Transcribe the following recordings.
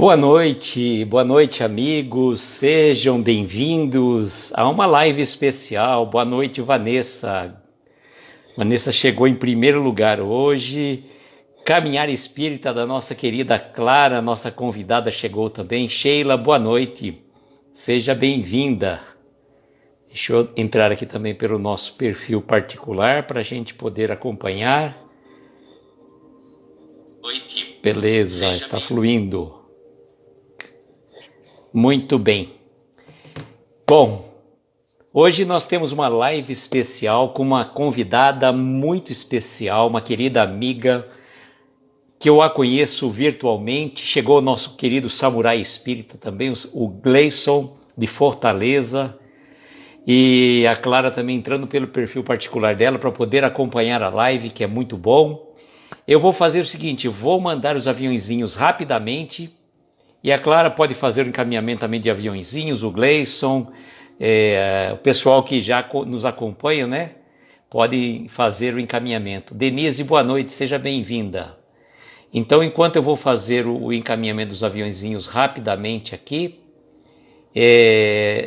Boa noite, amigos. Sejam bem-vindos a uma live especial. Boa noite, Vanessa. Vanessa chegou em primeiro lugar hoje. Caminhar Espírita da nossa querida Clara, nossa convidada, chegou também. Sheila, boa noite. Seja bem-vinda. Deixa eu entrar aqui também pelo nosso perfil particular para a gente poder acompanhar. Noite. Beleza, está fluindo. Muito bem. Bom, hoje nós temos uma live especial com uma convidada muito especial, uma querida amiga que eu a conheço virtualmente. Chegou o nosso querido Samurai Espírita também, o Gleison de Fortaleza, e a Clara também entrando pelo perfil particular dela para poder acompanhar a live, que é muito bom. Eu vou fazer o seguinte, vou mandar os aviãozinhos rapidamente. E a Clara pode fazer o encaminhamento também de aviãozinhos, o Gleison, o pessoal que já nos acompanha, né? Pode fazer o encaminhamento. Denise, boa noite, seja bem-vinda. Então, enquanto eu vou fazer o encaminhamento dos aviãozinhos rapidamente aqui,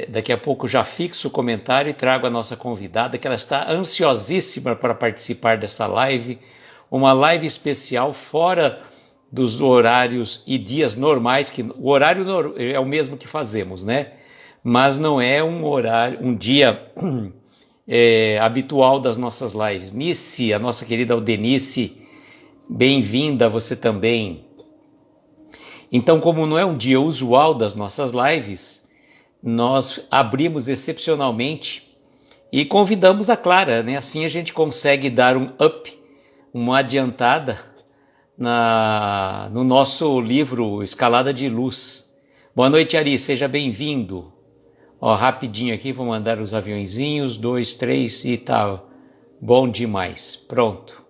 daqui a pouco já fixo o comentário e trago a nossa convidada, que ela está ansiosíssima para participar dessa live, uma live especial fora dos horários e dias normais, que o horário é o mesmo que fazemos, né? Mas não é um dia habitual das nossas lives. Nice, a nossa querida Aldenice, bem-vinda você também. Então, como não é um dia usual das nossas lives, nós abrimos excepcionalmente e convidamos a Clara, né? Assim a gente consegue dar um up, uma adiantada no nosso livro Escalada de Luz. Boa noite, Ari, seja bem-vindo. Ó, rapidinho aqui, vou mandar os aviãozinhos, 2, 3 e tal. Bom demais, pronto.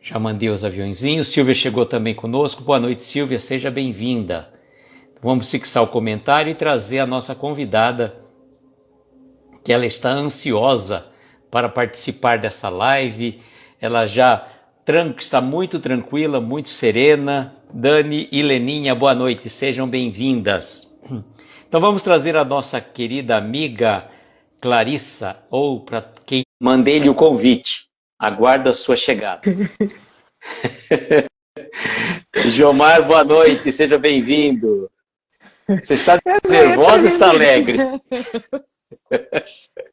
Já mandei os aviãozinhos, Silvia chegou também conosco. Boa noite, Silvia, seja bem-vinda. Vamos fixar o comentário e trazer a nossa convidada, que ela está ansiosa para participar dessa live. Ela já está muito tranquila, muito serena. Dani e Leninha, boa noite, sejam bem-vindas. Então vamos trazer a nossa querida amiga Clarissa, ou para quem mandei-lhe o convite, aguarda a sua chegada. Jomar, boa noite, seja bem-vindo. Você está nervosa ou está alegre?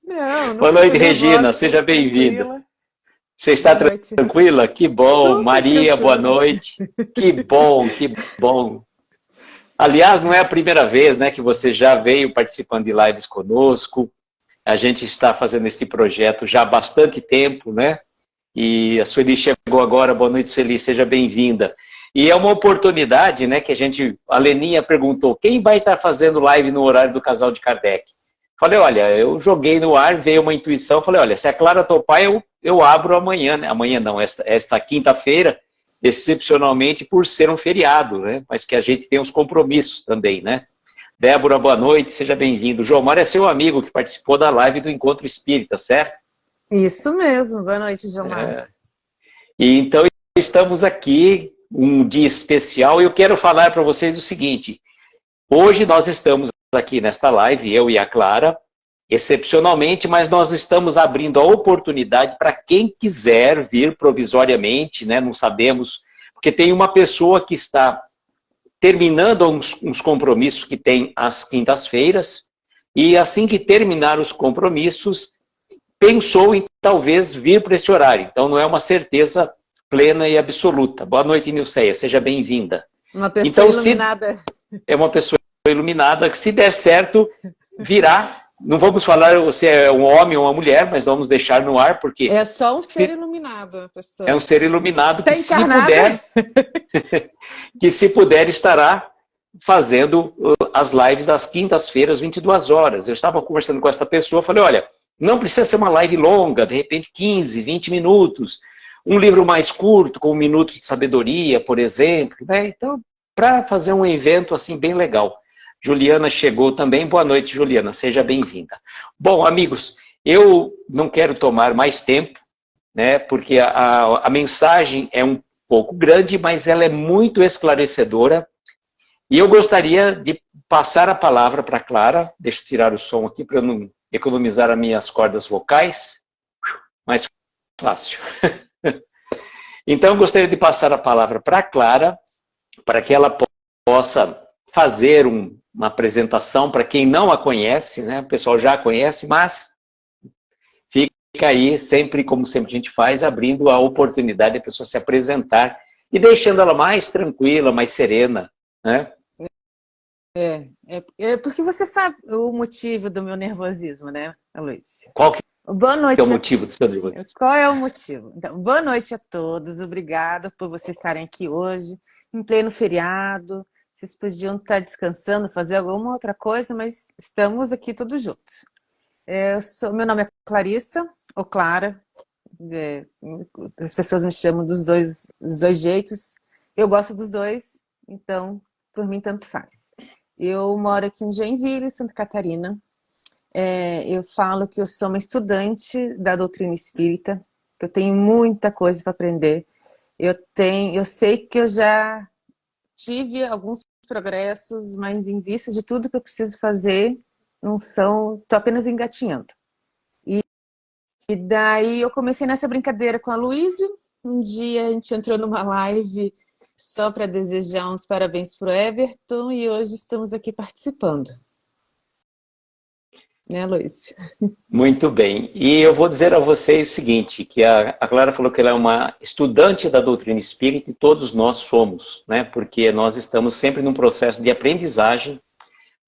Não boa noite, Regina, seja bem-vinda. Você está tranquila? Que bom. Super Maria, tranquila. boa noite. Que bom, que bom. Aliás, não é a primeira vez, né, que você já veio participando de lives conosco. A gente está fazendo esse projeto já há bastante tempo, né? E a Sueli chegou agora. Boa noite, Sueli, seja bem-vinda. E é uma oportunidade, né, que a Leninha perguntou, quem vai estar fazendo live no horário do Casal de Kardec? Falei, olha, eu joguei no ar, veio uma intuição, falei, olha, se a Clara topar, eu abro amanhã, né? Amanhã não, esta quinta-feira, excepcionalmente por ser um feriado, né? Mas que a gente tem uns compromissos também, né? Débora, boa noite, seja bem-vindo. Jomar é seu amigo que participou da live do Encontro Espírita, certo? Isso mesmo, boa noite, Jomar. E então, estamos aqui, um dia especial, e eu quero falar para vocês o seguinte, hoje nós estamos aqui nesta live, eu e a Clara, excepcionalmente, mas nós estamos abrindo a oportunidade para quem quiser vir provisoriamente, né? Não sabemos, porque tem uma pessoa que está terminando uns compromissos que tem às quintas-feiras, e assim que terminar os compromissos, pensou em talvez vir para esse horário. Então não é uma certeza plena e absoluta. Boa noite, Nilceia, seja bem-vinda. Uma pessoa iluminada. É uma pessoa iluminada, que se der certo, virá. Não vamos falar se é um homem ou uma mulher, mas vamos deixar no ar, porque... É só um ser iluminado, a pessoa. É um ser iluminado tá que, encarnada. se puder, estará fazendo as lives das quintas-feiras, 22 horas. Eu estava conversando com essa pessoa, falei, olha, não precisa ser uma live longa, de repente 15, 20 minutos. Um livro mais curto, com 1 minuto de sabedoria, por exemplo, né? Então, para fazer um evento assim bem legal. Juliana chegou também. Boa noite, Juliana. Seja bem-vinda. Bom, amigos, eu não quero tomar mais tempo, né? Porque a mensagem é um pouco grande, mas ela é muito esclarecedora. E eu gostaria de passar a palavra para a Clara. Deixa eu tirar o som aqui para eu não economizar as minhas cordas vocais. Mais fácil. Então, eu gostaria de passar a palavra para a Clara, para que ela possa fazer uma apresentação para quem não a conhece, né? O pessoal já a conhece, mas fica aí, sempre, como sempre a gente faz, abrindo a oportunidade da pessoa se apresentar e deixando ela mais tranquila, mais serena, né? É porque você sabe o motivo do meu nervosismo, né, Luiz? Qual que Boa noite. é o motivo do seu nervosismo? Qual é o motivo? Então, boa noite a todos. Obrigada por vocês estarem aqui hoje, em pleno feriado. Vocês podiam estar descansando, fazer alguma outra coisa, mas estamos aqui todos juntos. Meu nome é Clarissa, ou Clara. As pessoas me chamam dos dois jeitos. Eu gosto dos dois, então, por mim, tanto faz. Eu moro aqui em Joinville, Santa Catarina. Eu falo que eu sou uma estudante da doutrina espírita, que eu tenho muita coisa para aprender. Eu sei que eu já tive alguns progressos, mas em vista de tudo que eu preciso fazer, estou apenas engatinhando. E daí eu comecei nessa brincadeira com a Luísa. Um dia a gente entrou numa live só para desejar uns parabéns para o Everton e hoje estamos aqui participando. Né, Luiz? Muito bem. E eu vou dizer a vocês o seguinte, que a Clara falou que ela é uma estudante da doutrina espírita e todos nós somos, né? Porque nós estamos sempre num processo de aprendizagem,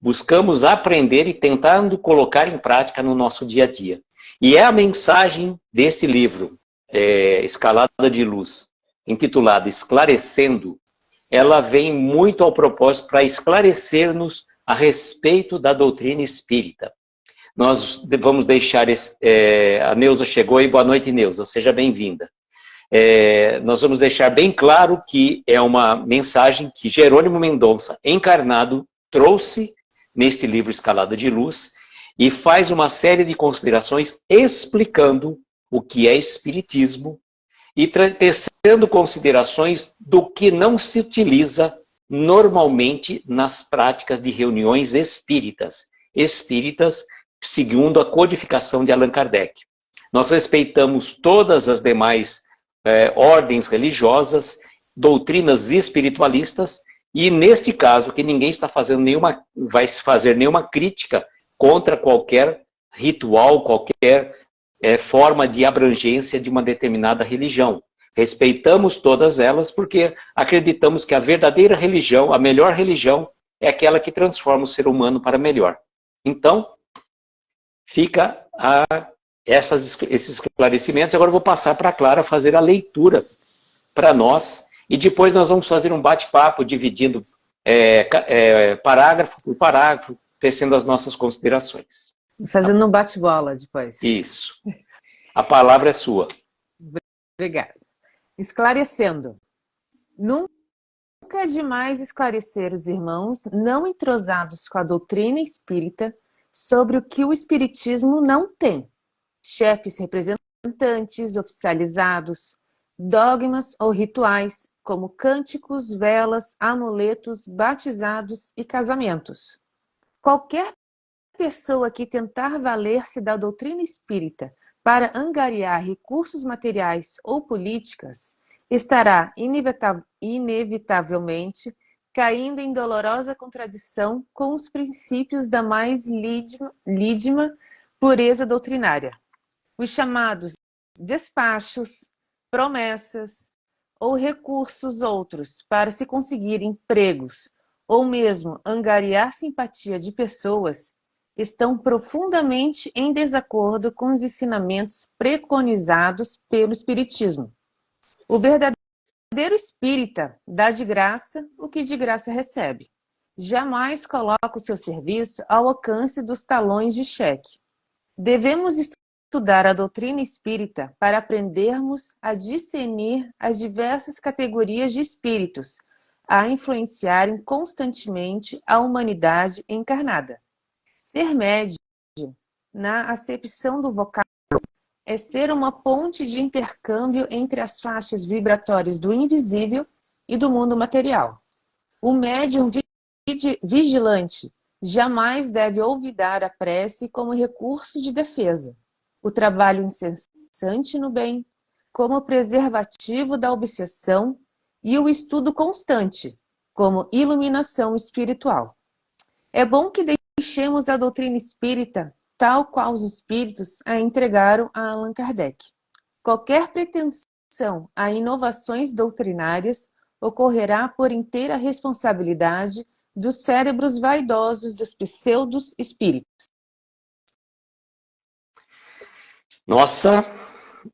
buscamos aprender e tentando colocar em prática no nosso dia a dia. E é a mensagem deste livro, Escalada de Luz, intitulado Esclarecendo, ela vem muito ao propósito para esclarecer-nos a respeito da doutrina espírita. Nós vamos deixar, a Neuza chegou aí, boa noite Neuza, seja bem-vinda. Nós vamos deixar bem claro que é uma mensagem que Jerônimo Mendonça, encarnado, trouxe neste livro Escalada de Luz e faz uma série de considerações explicando o que é espiritismo e tecendo considerações do que não se utiliza normalmente nas práticas de reuniões espíritas segundo a codificação de Allan Kardec. Nós respeitamos todas as demais ordens religiosas, doutrinas espiritualistas, e neste caso, que ninguém está fazendo vai fazer nenhuma crítica contra qualquer ritual, qualquer forma de abrangência de uma determinada religião. Respeitamos todas elas porque acreditamos que a verdadeira religião, a melhor religião, é aquela que transforma o ser humano para melhor. Então, fica esses esclarecimentos. Agora eu vou passar para a Clara fazer a leitura para nós e depois nós vamos fazer um bate-papo dividindo parágrafo por parágrafo, tecendo as nossas considerações. Fazendo um bate-bola depois. Isso. A palavra é sua. Obrigada. Esclarecendo. Nunca é demais esclarecer os irmãos não entrosados com a doutrina espírita sobre o que o espiritismo não tem. Chefes representantes, oficializados, dogmas ou rituais, como cânticos, velas, amuletos, batizados e casamentos. Qualquer pessoa que tentar valer-se da doutrina espírita para angariar recursos materiais ou políticas estará inevitavelmente caindo em dolorosa contradição com os princípios da mais lídima pureza doutrinária. Os chamados despachos, promessas ou recursos outros para se conseguir empregos ou mesmo angariar simpatia de pessoas estão profundamente em desacordo com os ensinamentos preconizados pelo Espiritismo. O verdadeiro espírita dá de graça o que de graça recebe. Jamais coloca o seu serviço ao alcance dos talões de cheque. Devemos estudar a doutrina espírita para aprendermos a discernir as diversas categorias de espíritos, a influenciarem constantemente a humanidade encarnada. Ser médium, na acepção do vocábulo, é ser uma ponte de intercâmbio entre as faixas vibratórias do invisível e do mundo material. O médium vigilante jamais deve olvidar a prece como recurso de defesa, o trabalho incessante no bem como preservativo da obsessão e o estudo constante como iluminação espiritual. É bom que deixemos a doutrina espírita tal qual os espíritos a entregaram a Allan Kardec. Qualquer pretensão a inovações doutrinárias ocorrerá por inteira responsabilidade dos cérebros vaidosos dos pseudos espíritos. Nossa,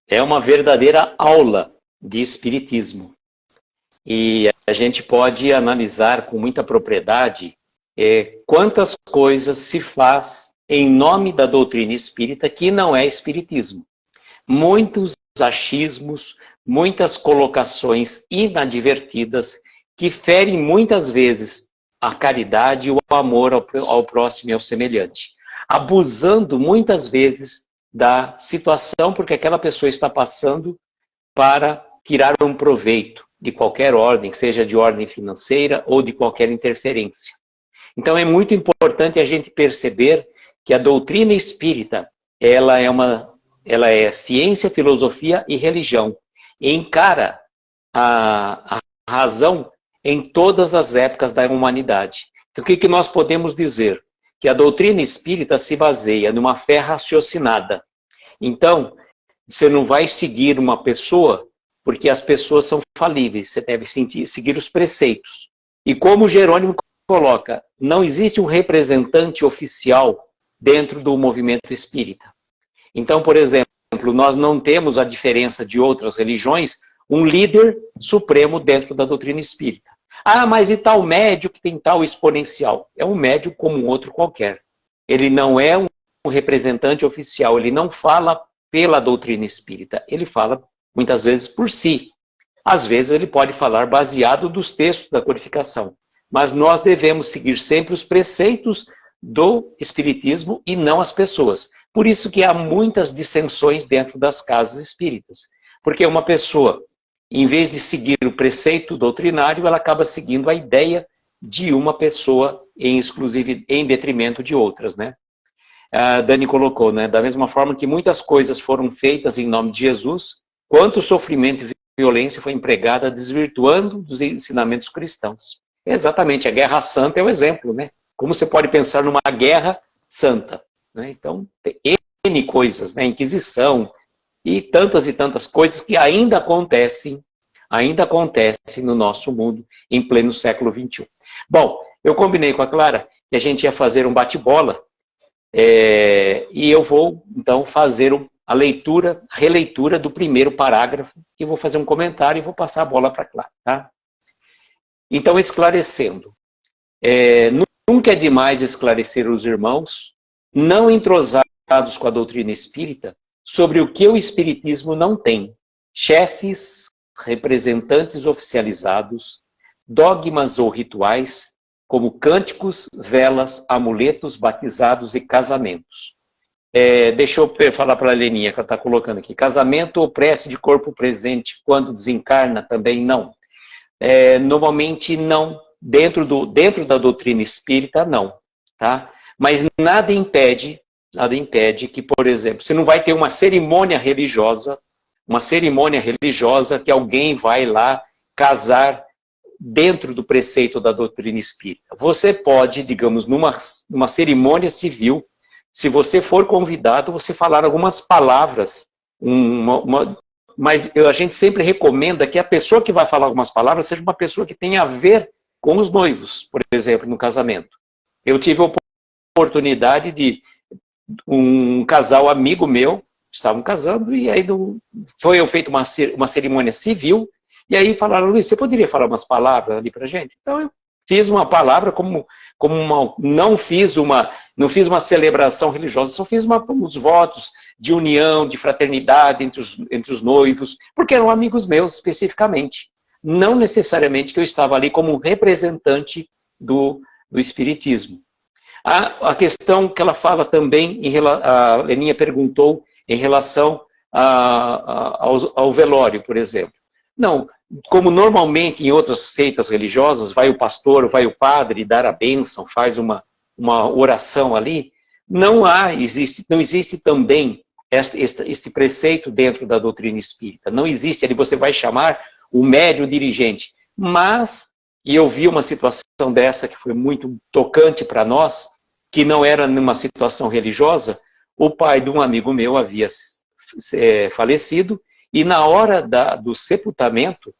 é uma verdadeira aula de espiritismo. E a gente pode analisar com muita propriedade quantas coisas se faz em nome da doutrina espírita que não é espiritismo. Muitos achismos, muitas colocações inadvertidas que ferem muitas vezes a caridade e o amor ao próximo e ao semelhante. Abusando muitas vezes da situação porque aquela pessoa está passando para tirar um proveito de qualquer ordem, seja de ordem financeira ou de qualquer interferência. Então é muito importante a gente perceber que a doutrina espírita, ela é ciência, filosofia e religião. E encara a razão em todas as épocas da humanidade. Então o que nós podemos dizer? Que a doutrina espírita se baseia numa fé raciocinada. Então, você não vai seguir uma pessoa porque as pessoas são falíveis, você deve seguir os preceitos. E como Jerônimo coloca, não existe um representante oficial dentro do movimento espírita. Então, por exemplo, nós não temos, a diferença de outras religiões, um líder supremo dentro da doutrina espírita. Ah, mas e tal médio que tem tal exponencial? É um médio como um outro qualquer. Ele não é um representante oficial, ele não fala pela doutrina espírita, ele fala muitas vezes por si. Às vezes ele pode falar baseado nos textos da codificação. Mas nós devemos seguir sempre os preceitos do espiritismo e não as pessoas. Por isso que há muitas dissensões dentro das casas espíritas. Porque uma pessoa, em vez de seguir o preceito doutrinário, ela acaba seguindo a ideia de uma pessoa em detrimento de outras, né? A Dani colocou, né? Da mesma forma que muitas coisas foram feitas em nome de Jesus, quanto sofrimento e violência foi empregada desvirtuando dos ensinamentos cristãos. Exatamente, a Guerra Santa é o exemplo, né? Como você pode pensar numa guerra santa, né? Então, tem N coisas, né? Inquisição e tantas coisas que ainda acontecem no nosso mundo em pleno século XXI. Bom, eu combinei com a Clara que a gente ia fazer um bate-bola e eu vou, então, fazer a releitura do primeiro parágrafo e vou fazer um comentário e vou passar a bola para a Clara, tá? Então, esclarecendo, nunca é demais esclarecer os irmãos, não entrosados com a doutrina espírita, sobre o que o espiritismo não tem: chefes, representantes oficializados, dogmas ou rituais, como cânticos, velas, amuletos, batizados e casamentos. Deixa eu falar para a Leninha, que ela está colocando aqui. Casamento ou prece de corpo presente quando desencarna também não. Normalmente não. Dentro da doutrina espírita, não. Tá? Mas nada impede que, por exemplo, você não vai ter uma cerimônia religiosa que alguém vai lá casar dentro do preceito da doutrina espírita. Você pode, digamos, numa cerimônia civil, se você for convidado, você falar algumas palavras, mas a gente sempre recomenda que a pessoa que vai falar algumas palavras seja uma pessoa que tenha a ver com os noivos, por exemplo, no casamento. Eu tive a oportunidade de um casal amigo meu, estavam casando, e aí foi feita uma cerimônia civil, e aí falaram: Luiz, você poderia falar umas palavras ali pra gente? Então eu fiz uma palavra não fiz uma celebração religiosa, só fiz uns votos de união, de fraternidade entre os noivos, porque eram amigos meus especificamente. Não necessariamente que eu estava ali como representante do espiritismo. A questão que ela fala também, a Leninha perguntou em relação ao velório, por exemplo. Não, como normalmente em outras seitas religiosas, vai o pastor, vai o padre dar a bênção, faz uma oração ali, não existe também este preceito dentro da doutrina espírita. Não existe, ali você vai chamar o médium dirigente. Mas, e eu vi uma situação dessa que foi muito tocante para nós, que não era numa situação religiosa, o pai de um amigo meu havia falecido, e na hora do sepultamento,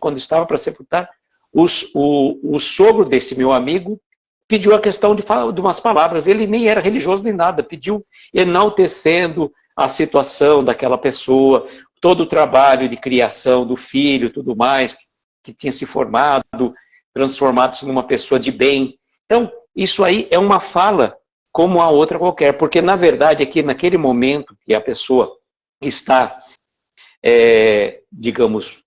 quando estava para sepultar, o sogro desse meu amigo pediu a questão de umas palavras. Ele nem era religioso nem nada, pediu enaltecendo a situação daquela pessoa, todo o trabalho de criação do filho, tudo mais, que tinha se formado, transformado-se numa pessoa de bem. Então, isso aí é uma fala como a outra qualquer, porque na verdade aqui naquele momento que a pessoa está, digamos,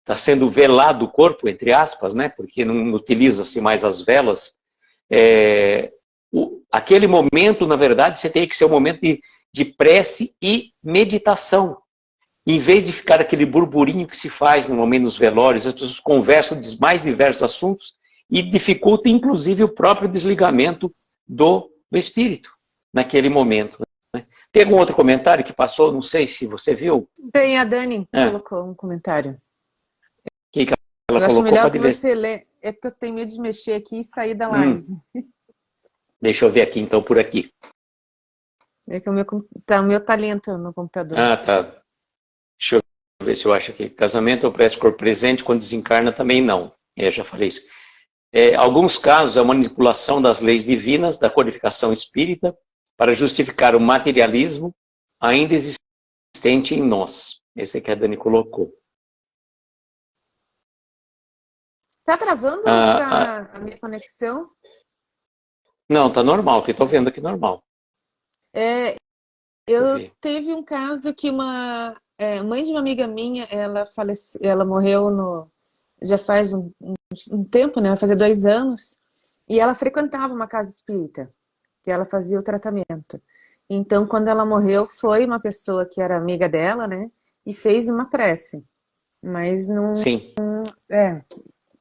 está sendo velado o corpo, entre aspas, né? Porque não utiliza-se mais as velas. Aquele momento, na verdade, você tem que ser um momento de prece e meditação. Em vez de ficar aquele burburinho que se faz normalmente nos velórios, as pessoas conversam de mais diversos assuntos e dificulta, inclusive, o próprio desligamento do espírito naquele momento. Tem algum outro comentário que passou? Não sei se você viu. Tem, a Dani colocou um comentário. O que ela eu colocou? Acho melhor pode que ler. você lê. É porque eu tenho medo de mexer aqui e sair da live. Deixa eu ver aqui, então, por aqui. É que o meu tá lento no computador. Ah, tá. Deixa eu ver se eu acho aqui. Casamento ou prece corpo presente, quando desencarna, também não. Já falei isso. Alguns casos, a manipulação das leis divinas, da codificação espírita, para justificar o materialismo ainda existente em nós. Esse é que a Dani colocou. Tá travando a minha conexão? Não, tá normal, que eu tô vendo aqui normal. Eu teve um caso que uma mãe de uma amiga minha, ela morreu já faz um tempo, né? Vai fazer 2 anos, e ela frequentava uma casa espírita, que ela fazia o tratamento. Então, quando ela morreu, foi uma pessoa que era amiga dela, né? E fez uma prece. Mas não... Sim.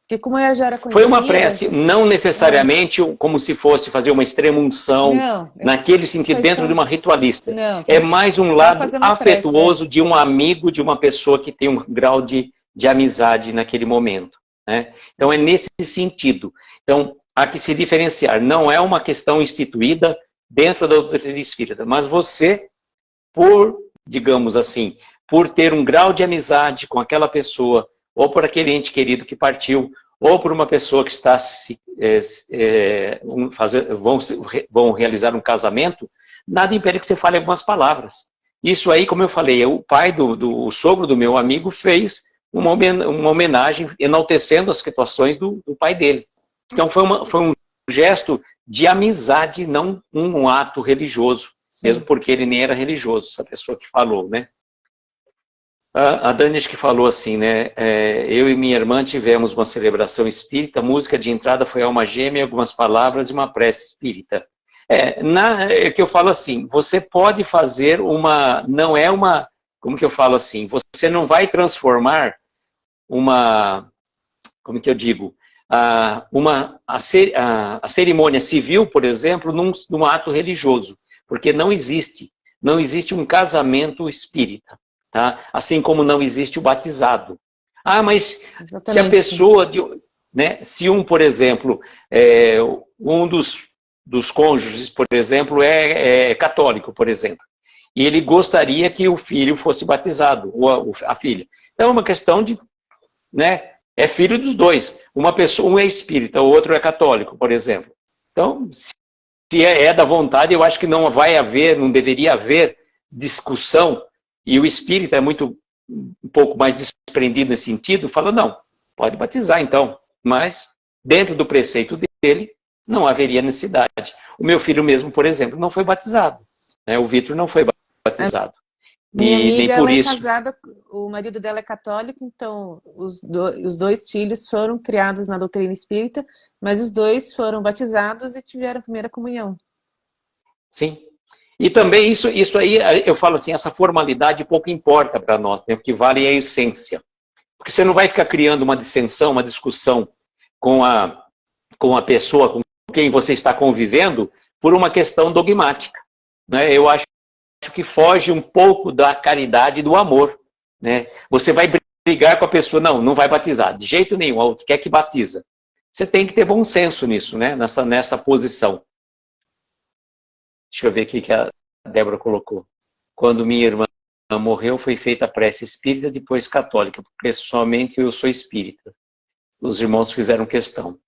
Porque como ela já era conhecida... Foi uma prece, não necessariamente como se fosse fazer uma extrema unção, naquele sentido, dentro de uma ritualista. É mais um lado afetuoso prece, de um amigo, de uma pessoa que tem um grau de amizade naquele momento. Né? Então é nesse sentido. Então, há que se diferenciar. Não é uma questão instituída dentro da doutrina espírita, mas você, digamos assim, por ter um grau de amizade com aquela pessoa, ou por aquele ente querido que partiu, ou por uma pessoa que está vão realizar um casamento, nada impede que você fale algumas palavras. Isso aí, como eu falei, o pai o sogro do meu amigo fez uma homenagem enaltecendo as situações do pai dele. Então foi um gesto de amizade, não um ato religioso. Sim. Mesmo porque ele nem era religioso, essa pessoa que falou, né? A Dani acho que falou assim, né? Eu e minha irmã tivemos uma celebração espírita, a música de entrada foi Alma Gêmea, algumas palavras e uma prece espírita. Que eu falo assim, você pode fazer não é uma, como que eu falo assim, você não vai transformar como que eu digo, a cerimônia civil, por exemplo, num ato religioso, porque não existe um casamento espírita. Tá? Assim como não existe o batizado. Mas exatamente. Se a pessoa, né, se por exemplo, um dos cônjuges, por exemplo, é católico, por exemplo, e ele gostaria que o filho fosse batizado, ou a filha. Então é uma questão de, né, é filho dos dois. Uma pessoa, um é espírita, o outro é católico, por exemplo. Então, se é da vontade, eu acho que não deveria haver discussão. E o espírita é um pouco mais desprendido nesse sentido, fala, não, pode batizar então, mas dentro do preceito dele não haveria necessidade. O meu filho mesmo, por exemplo, não foi batizado, né? O Vitor não foi batizado. Minha amiga, ela é casada, o marido dela é católico, então os 2 filhos foram criados na doutrina espírita, mas os 2 foram batizados e tiveram a primeira comunhão. Sim. E também isso aí, eu falo assim, essa formalidade pouco importa para nós, né? O que vale é a essência. Porque você não vai ficar criando uma dissensão, uma discussão com a pessoa com quem você está convivendo por uma questão dogmática, né? Eu acho que foge um pouco da caridade e do amor, né? Você vai brigar com a pessoa, não vai batizar, de jeito nenhum, outro quer que batiza. Você tem que ter bom senso nisso, né? Nessa posição. Deixa eu ver o que a Débora colocou. Quando minha irmã morreu, foi feita a prece espírita, depois católica, porque pessoalmente eu sou espírita. Os irmãos fizeram questão.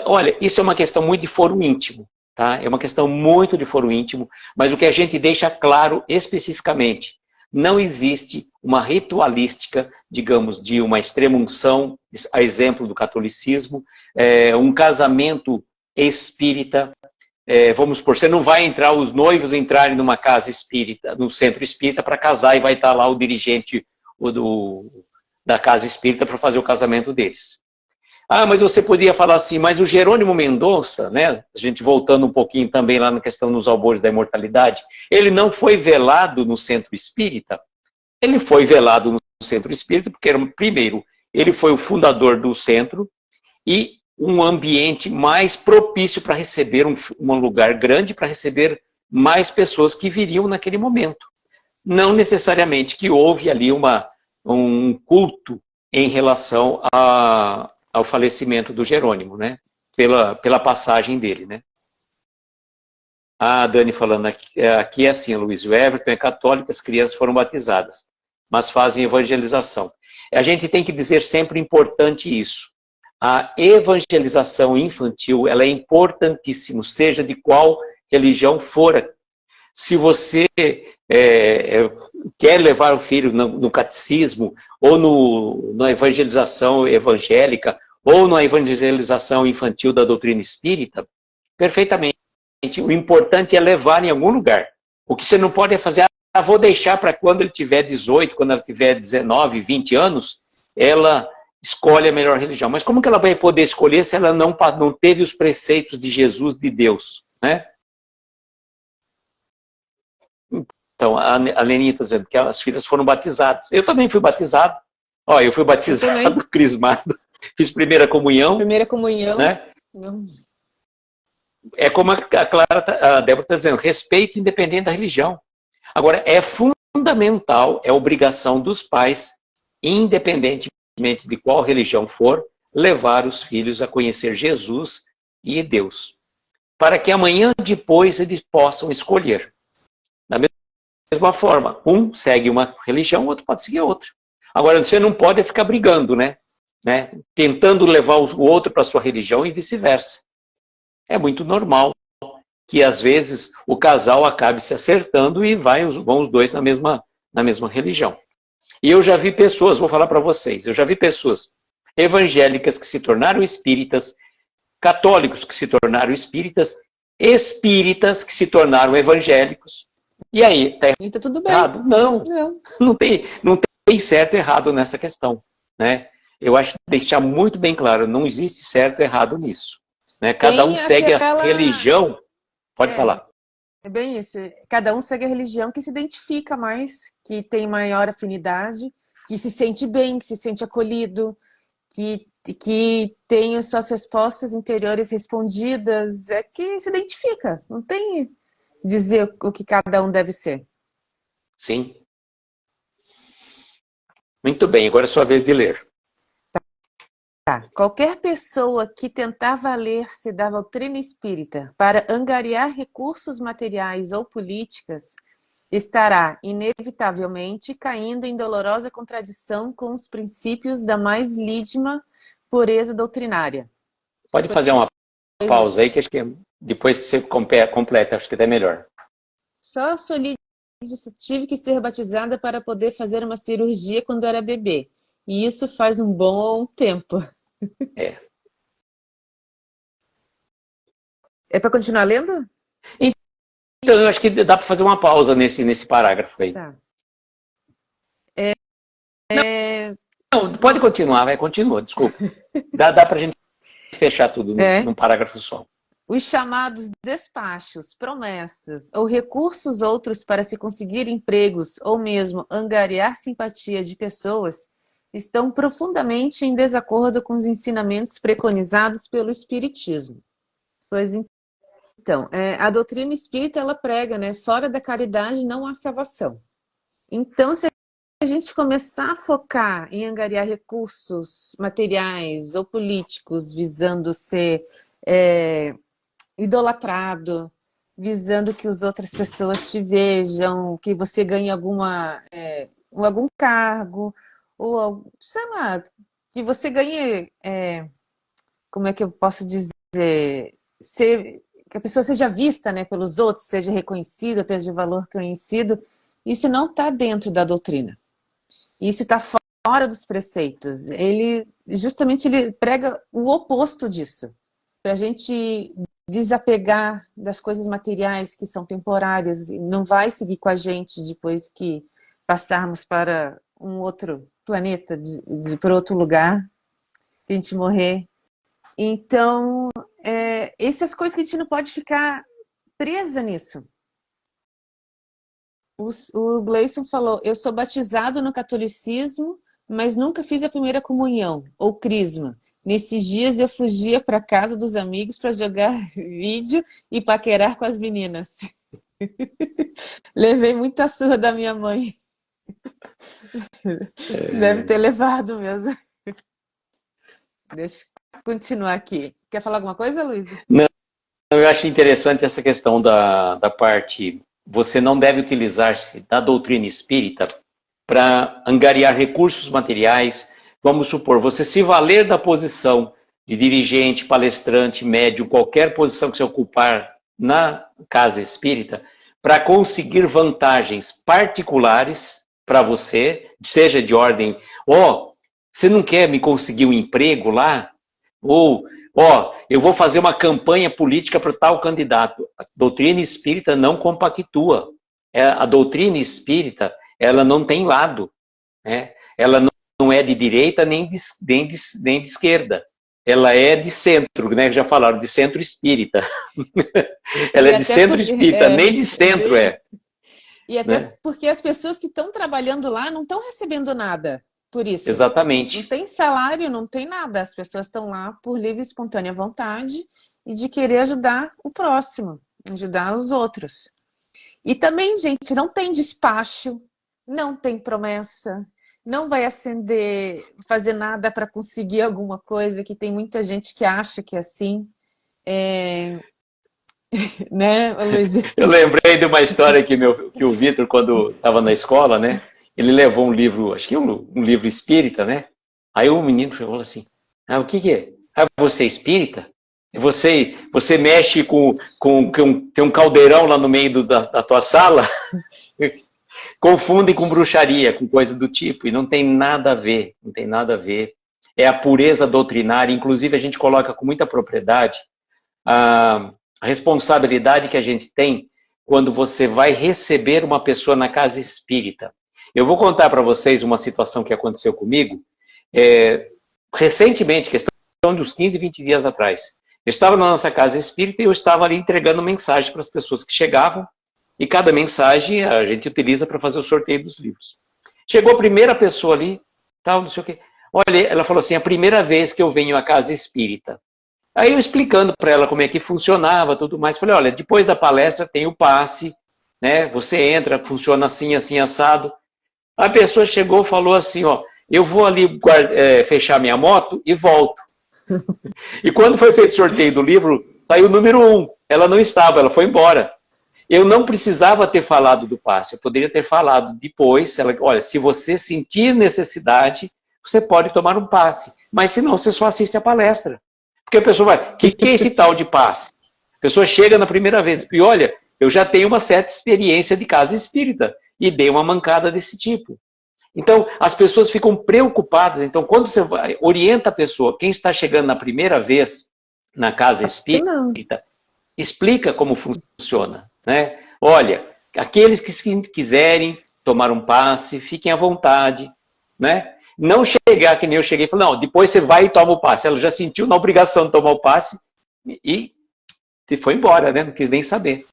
Olha, isso é uma questão muito de foro íntimo, tá? É uma questão muito de foro íntimo, mas o que a gente deixa claro especificamente, não existe uma ritualística, digamos, de uma extrema-unção, a exemplo do catolicismo, um casamento espírita. Vamos supor, você não vai entrar, os noivos entrarem numa casa espírita, no centro espírita para casar e vai estar lá o dirigente da casa espírita para fazer o casamento deles. Ah, mas você podia falar assim, mas o Jerônimo Mendonça, né, a gente voltando um pouquinho também lá na questão dos albores da imortalidade, ele não foi velado no centro espírita? Ele foi velado no centro espírita porque, primeiro, ele foi o fundador do centro e um ambiente mais propício para receber um lugar grande, para receber mais pessoas que viriam naquele momento. Não necessariamente que houve ali um culto em relação ao falecimento do Jerônimo, né? Pela passagem dele, né? A Dani falando aqui é assim, Luiz, o Everton é católico, as crianças foram batizadas, mas fazem evangelização. A gente tem que dizer sempre importante isso. A evangelização infantil, ela é importantíssima, seja de qual religião for. Se você quer levar o filho no catecismo, ou na evangelização evangélica, ou na evangelização infantil da doutrina espírita, perfeitamente. O importante é levar em algum lugar. O que você não pode é fazer, vou deixar para quando ele tiver 18, quando ela tiver 19, 20 anos, ela escolhe a melhor religião. Mas como que ela vai poder escolher se ela não teve os preceitos de Jesus, de Deus, né? Então, a Leninha está dizendo que as filhas foram batizadas. Eu também fui batizado. Ó, eu fui batizado, crismado, fiz primeira comunhão. Primeira comunhão. Né? É como a Débora está dizendo, respeito independente da religião. Agora, é fundamental, é obrigação dos pais, independentemente de qual religião for, levar os filhos a conhecer Jesus e Deus. Para que amanhã depois eles possam escolher. Da mesma forma, um segue uma religião, o outro pode seguir outra. Agora, você não pode ficar brigando, né? Tentando levar o outro para a sua religião e vice-versa. É muito normal que, às vezes, o casal acabe se acertando e vão os dois na mesma religião. E eu já vi pessoas, vou falar para vocês, eu já vi pessoas evangélicas que se tornaram espíritas, católicos que se tornaram espíritas, espíritas que se tornaram evangélicos. E aí, tá tudo bem. Errado? Não tem certo e errado nessa questão, né? Eu acho que deixar muito bem claro, não existe certo e errado nisso. Né? Cada um segue a religião, pode falar. É bem isso, cada um segue a religião que se identifica mais, que tem maior afinidade, que se sente bem, que se sente acolhido, que tem as suas respostas interiores respondidas, é que se identifica, não tem dizer o que cada um deve ser. Sim. Muito bem, agora é sua vez de ler. Tá. Qualquer pessoa que tentar valer-se da doutrina espírita para angariar recursos materiais ou políticas estará, inevitavelmente, caindo em dolorosa contradição com os princípios da mais lídima pureza doutrinária. Pode fazer uma pausa aí, que acho que depois que você completa, acho que é melhor. Só tive que ser batizada para poder fazer uma cirurgia quando era bebê. E isso faz um bom tempo. É para continuar lendo? Então, eu acho que dá para fazer uma pausa nesse parágrafo aí. Tá. Não, pode continuar, continua, desculpa. Dá para a gente fechar tudo num parágrafo só. Os chamados despachos, promessas ou recursos outros para se conseguir empregos ou mesmo angariar simpatia de pessoas estão profundamente em desacordo com os ensinamentos preconizados pelo Espiritismo. Pois então, a doutrina espírita ela prega, né, fora da caridade não há salvação. Então, se a gente começar a focar em angariar recursos materiais ou políticos visando ser idolatrado, visando que as outras pessoas te vejam, que você ganhe algum cargo, ou, sei lá, que você ganhe, como é que eu posso dizer, que a pessoa seja vista, né, pelos outros, seja reconhecida, tenha de valor conhecido, isso não está dentro da doutrina. Isso está fora dos preceitos. Ele prega o oposto disso, para a gente desapegar das coisas materiais que são temporárias e não vai seguir com a gente depois que passarmos para um outro planeta, para outro lugar, que a gente morrer. Então, essas coisas que a gente não pode ficar presa nisso. O Gleison falou, eu sou batizado no catolicismo, mas nunca fiz a primeira comunhão, ou crisma. Nesses dias eu fugia para casa dos amigos para jogar vídeo e paquerar com as meninas. Levei muita surra da minha mãe. Deve ter levado mesmo. Deixa eu continuar aqui. Quer falar alguma coisa, Luiz? Não, eu acho interessante essa questão da parte... Você não deve utilizar-se da doutrina espírita para angariar recursos materiais. Vamos supor, você se valer da posição de dirigente, palestrante, médium, qualquer posição que você ocupar na casa espírita, para conseguir vantagens particulares para você, seja de ordem, você não quer me conseguir um emprego lá? Ou, eu vou fazer uma campanha política para tal candidato. A doutrina espírita não compactua. A doutrina espírita, ela não tem lado, né? Ela não é de direita nem de esquerda. Ela é de centro, né? Já falaram, de centro espírita. Ela é de centro espírita, nem de centro é. E até porque as pessoas que estão trabalhando lá não estão recebendo nada por isso. Exatamente. Não tem salário, não tem nada. As pessoas estão lá por livre e espontânea vontade e de querer ajudar o próximo, ajudar os outros. E também, gente, não tem despacho, não tem promessa, não vai fazer nada para conseguir alguma coisa, que tem muita gente que acha que é assim. Né, Luiz? Eu lembrei de uma história que o Vitor, quando estava na escola, né? Ele levou um livro, acho que um livro espírita, né? Aí o menino falou assim, o que é? Você é espírita? Você mexe tem um caldeirão lá no meio da tua sala? Confundem com bruxaria, com coisa do tipo, e não tem nada a ver, não tem nada a ver. É a pureza doutrinária, inclusive a gente coloca com muita propriedade a responsabilidade que a gente tem quando você vai receber uma pessoa na casa espírita. Eu vou contar para vocês uma situação que aconteceu comigo recentemente, questão de uns 15, 20 dias atrás. Eu estava na nossa casa espírita e eu estava ali entregando mensagem para as pessoas que chegavam, e cada mensagem a gente utiliza para fazer o sorteio dos livros. Chegou a primeira pessoa ali, tal, não sei o quê. Olha, ela falou assim, a primeira vez que eu venho à casa espírita. Aí eu explicando para ela como é que funcionava, tudo mais, falei, olha, depois da palestra tem o passe, né? Você entra, funciona assim, assim, assado. A pessoa chegou e falou assim, eu vou ali fechar minha moto e volto. E quando foi feito o sorteio do livro, saiu o número 1. Ela não estava, ela foi embora. Eu não precisava ter falado do passe, eu poderia ter falado depois, olha, se você sentir necessidade, você pode tomar um passe, mas se não, você só assiste a palestra. Porque a pessoa vai, o que é esse tal de passe? A pessoa chega na primeira vez e olha, eu já tenho uma certa experiência de casa espírita e dei uma mancada desse tipo. Então, as pessoas ficam preocupadas. Então, quando você orienta a pessoa, quem está chegando na primeira vez na casa espírita, explica como funciona, né? Olha, aqueles que quiserem tomar um passe, fiquem à vontade, né? Não chegar que nem eu cheguei e falar, não, depois você vai e toma o passe. Ela já sentiu na obrigação de tomar o passe e E foi embora, né? Não quis nem saber.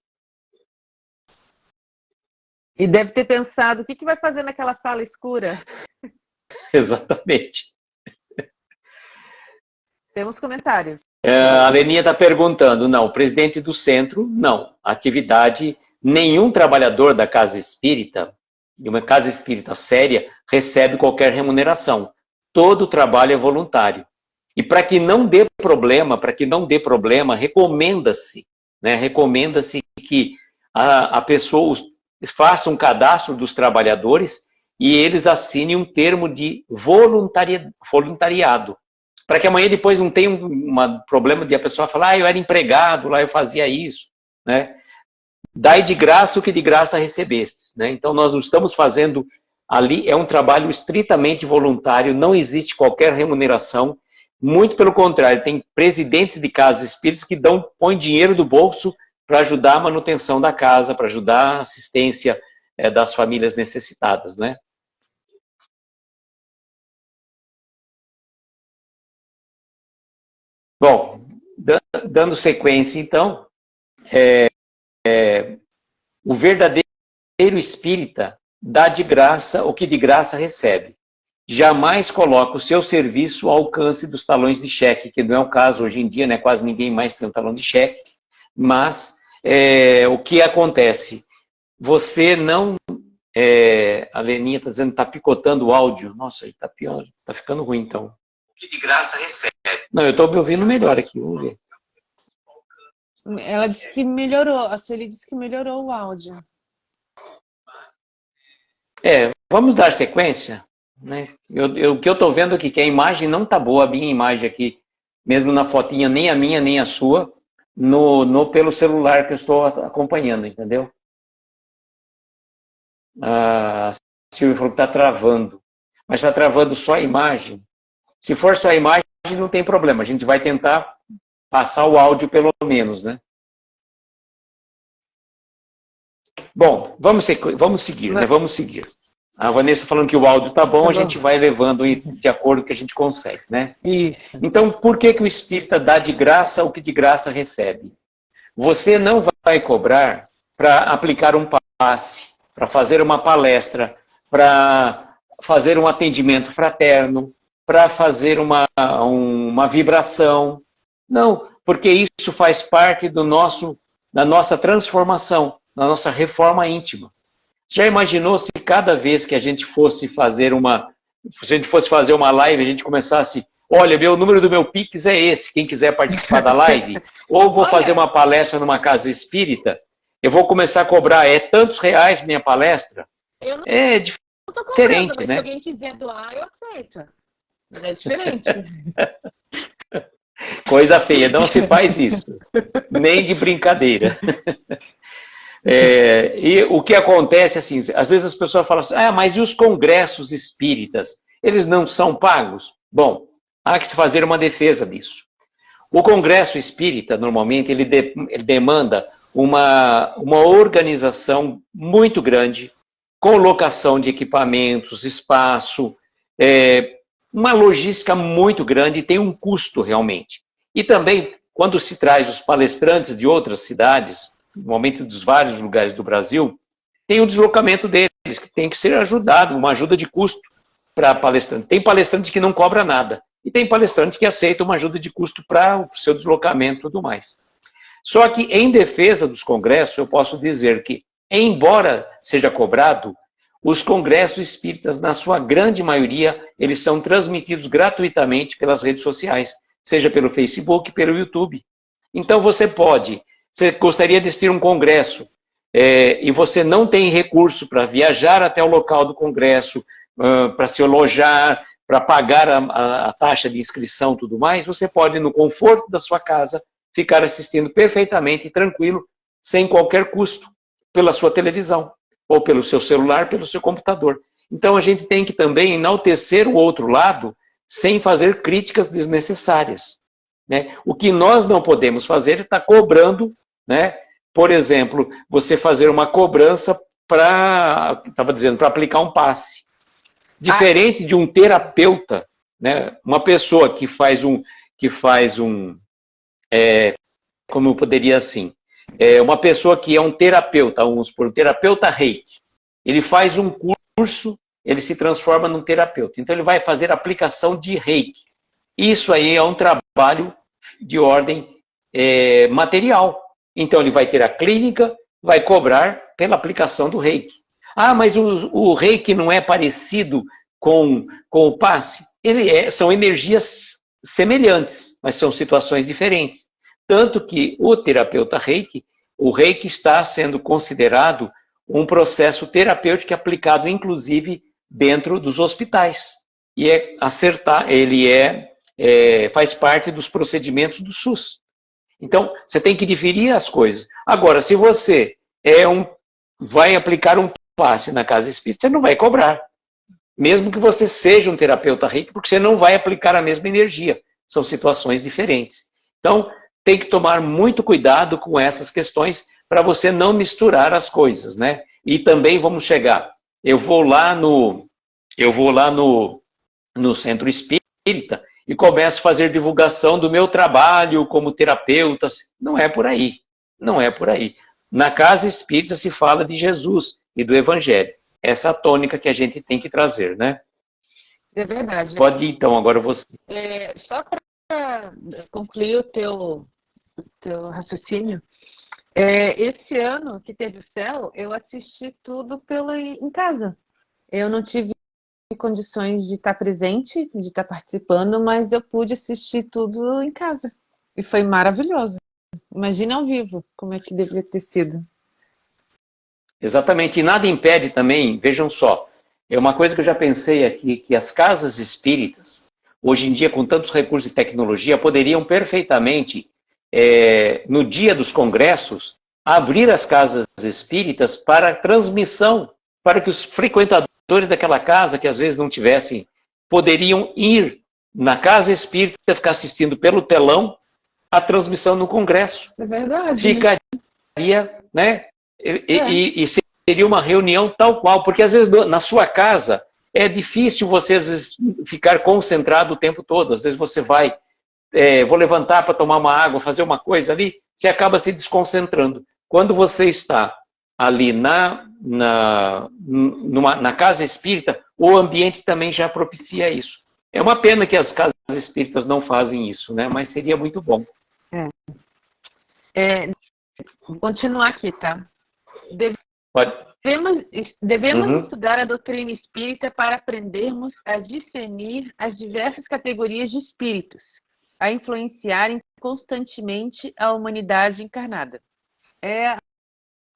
E deve ter pensado, o que vai fazer naquela sala escura? Exatamente. Temos comentários. A Leninha está perguntando, não, o presidente do centro, não. Atividade, nenhum trabalhador da casa espírita, de uma casa espírita séria, recebe qualquer remuneração. Todo o trabalho é voluntário. E para que não dê problema, recomenda-se, né, recomenda-se que a pessoa faça um cadastro dos trabalhadores e eles assinem um termo de voluntariado. Para que amanhã depois não tenha um problema de a pessoa falar, eu era empregado, lá eu fazia isso, né? Dai de graça o que de graça recebestes, né? Então nós não estamos fazendo ali, é um trabalho estritamente voluntário, não existe qualquer remuneração, muito pelo contrário, tem presidentes de casas espíritas que põem dinheiro do bolso para ajudar a manutenção da casa, para ajudar a assistência das famílias necessitadas, né? Bom, dando sequência, então, o verdadeiro espírita dá de graça o que de graça recebe. Jamais coloca o seu serviço ao alcance dos talões de cheque, que não é o caso hoje em dia, né? Quase ninguém mais tem um talão de cheque, mas o que acontece? Você não... a Leninha está dizendo que está picotando o áudio. Nossa, está pior, está ficando ruim, então. O que de graça recebe. Não, eu estou me ouvindo melhor aqui, vamos ver. Ela disse que melhorou, a Sueli disse que melhorou o áudio. Vamos dar sequência, né? O que eu estou vendo aqui, que a imagem não está boa, a minha imagem aqui, mesmo na fotinha, nem a minha, nem a sua, pelo celular que eu estou acompanhando, entendeu? A Silvia falou que está travando, mas está travando só a imagem. Se for só a imagem, não tem problema, a gente vai tentar passar o áudio pelo menos, né? Bom, vamos seguir, né? Vamos seguir. A Vanessa falando que o áudio tá bom, a gente vai levando de acordo com o que a gente consegue, né? Isso. Então, por que o espírita dá de graça o que de graça recebe? Você não vai cobrar para aplicar um passe, para fazer uma palestra, para fazer um atendimento fraterno, para fazer uma vibração. Não, porque isso faz parte da nossa transformação, da nossa reforma íntima. Você já imaginou se cada vez que a gente fosse fazer uma live, a gente começasse, olha, o número do meu Pix é esse, quem quiser participar da live, ou vou fazer uma palestra numa casa espírita, eu vou começar a cobrar, tantos reais minha palestra? É diferente, né? Se alguém quiser doar, eu aceito. Mas é diferente. Coisa feia, não se faz isso. Nem de brincadeira. E o que acontece, assim, às vezes as pessoas falam assim, mas e os congressos espíritas? Eles não são pagos? Bom, há que se fazer uma defesa disso. O congresso espírita, normalmente, ele demanda uma organização muito grande, com locação de equipamentos, espaço, uma logística muito grande e tem um custo realmente. E também, quando se traz os palestrantes de outras cidades, normalmente dos vários lugares do Brasil, tem o deslocamento deles, que tem que ser ajudado, uma ajuda de custo para palestrante. Tem palestrante que não cobra nada, e tem palestrante que aceita uma ajuda de custo para o seu deslocamento e tudo mais. Só que, em defesa dos congressos, eu posso dizer que, embora seja cobrado, os congressos espíritas, na sua grande maioria, eles são transmitidos gratuitamente pelas redes sociais, seja pelo Facebook, pelo YouTube. Então, você gostaria de assistir um congresso e você não tem recurso para viajar até o local do congresso, para se alojar, para pagar a taxa de inscrição e tudo mais, você pode, no conforto da sua casa, ficar assistindo perfeitamente e tranquilo, sem qualquer custo, pela sua televisão, ou pelo seu celular, pelo seu computador. Então a gente tem que também enaltecer o outro lado, sem fazer críticas desnecessárias, né? O que nós não podemos fazer é estar cobrando, né? Por exemplo, você fazer uma cobrança para aplicar um passe. Diferente de um terapeuta, né? Uma pessoa que faz como eu poderia assim. Uma pessoa que é um terapeuta, vamos supor, um terapeuta Reiki, ele faz um curso, ele se transforma num terapeuta. Então ele vai fazer aplicação de Reiki. Isso aí é um trabalho de ordem material. Então ele vai ter a clínica, vai cobrar pela aplicação do Reiki. Ah, mas o Reiki não é parecido com o passe? São energias semelhantes, mas são situações diferentes. Tanto que o terapeuta Reiki, o Reiki está sendo considerado um processo terapêutico aplicado, inclusive, dentro dos hospitais. E faz parte dos procedimentos do SUS. Então, você tem que dividir as coisas. Agora, se você vai aplicar um passe na casa espírita, você não vai cobrar. Mesmo que você seja um terapeuta Reiki, porque você não vai aplicar a mesma energia. São situações diferentes. Então, tem que tomar muito cuidado com essas questões para você não misturar as coisas, né? E também vamos chegar. Eu vou lá no centro espírita e começo a fazer divulgação do meu trabalho como terapeuta. Não é por aí. Não é por aí. Na casa espírita se fala de Jesus e do Evangelho. Essa é a tônica que a gente tem que trazer, né? É verdade. Pode ir, então, agora você. Só para concluir o teu raciocínio, esse ano que teve o céu, eu assisti tudo em casa. Eu não tive condições de estar presente, de estar participando, mas eu pude assistir tudo em casa. E foi maravilhoso. Imagina ao vivo como é que deveria ter sido. Exatamente, e nada impede também, vejam só, é uma coisa que eu já pensei aqui, que as casas espíritas, hoje em dia com tantos recursos de tecnologia, poderiam perfeitamente, no dia dos congressos, abrir as casas espíritas para transmissão, para que os frequentadores daquela casa, que às vezes não tivessem, poderiam ir na casa espírita, ficar assistindo pelo telão a transmissão no congresso. É verdade. Ficaria, né? E seria uma reunião tal qual, porque às vezes na sua casa é difícil você às vezes ficar concentrado o tempo todo. Às vezes você vai, vou levantar para tomar uma água, fazer uma coisa ali, você acaba se desconcentrando. Quando você está ali na casa espírita, o ambiente também já propicia isso. É uma pena que as casas espíritas não fazem isso, né? Mas seria muito bom. Vou continuar aqui, tá? Pode. Devemos estudar a doutrina espírita para aprendermos a discernir as diversas categorias de espíritos, a influenciarem constantemente a humanidade encarnada.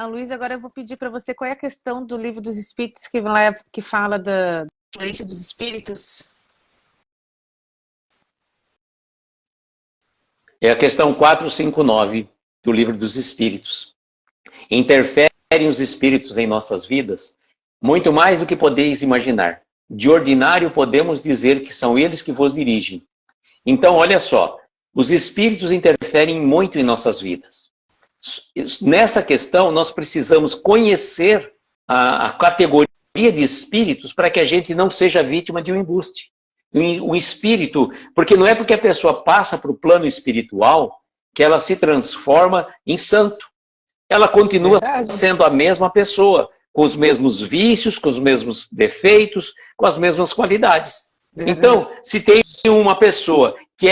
Luísa, agora eu vou pedir para você qual é a questão do Livro dos Espíritos que fala da influência dos espíritos. É a questão 459 do Livro dos Espíritos. Interferem os espíritos em nossas vidas muito mais do que podeis imaginar. De ordinário podemos dizer que são eles que vos dirigem. Então, olha só, os espíritos interferem muito em nossas vidas. Nessa questão, nós precisamos conhecer a categoria de espíritos para que a gente não seja vítima de um embuste. Um espírito, porque não é porque a pessoa passa para o plano espiritual que ela se transforma em santo. Ela continua sendo a mesma pessoa, com os mesmos vícios, com os mesmos defeitos, com as mesmas qualidades. Então, se tem uma pessoa que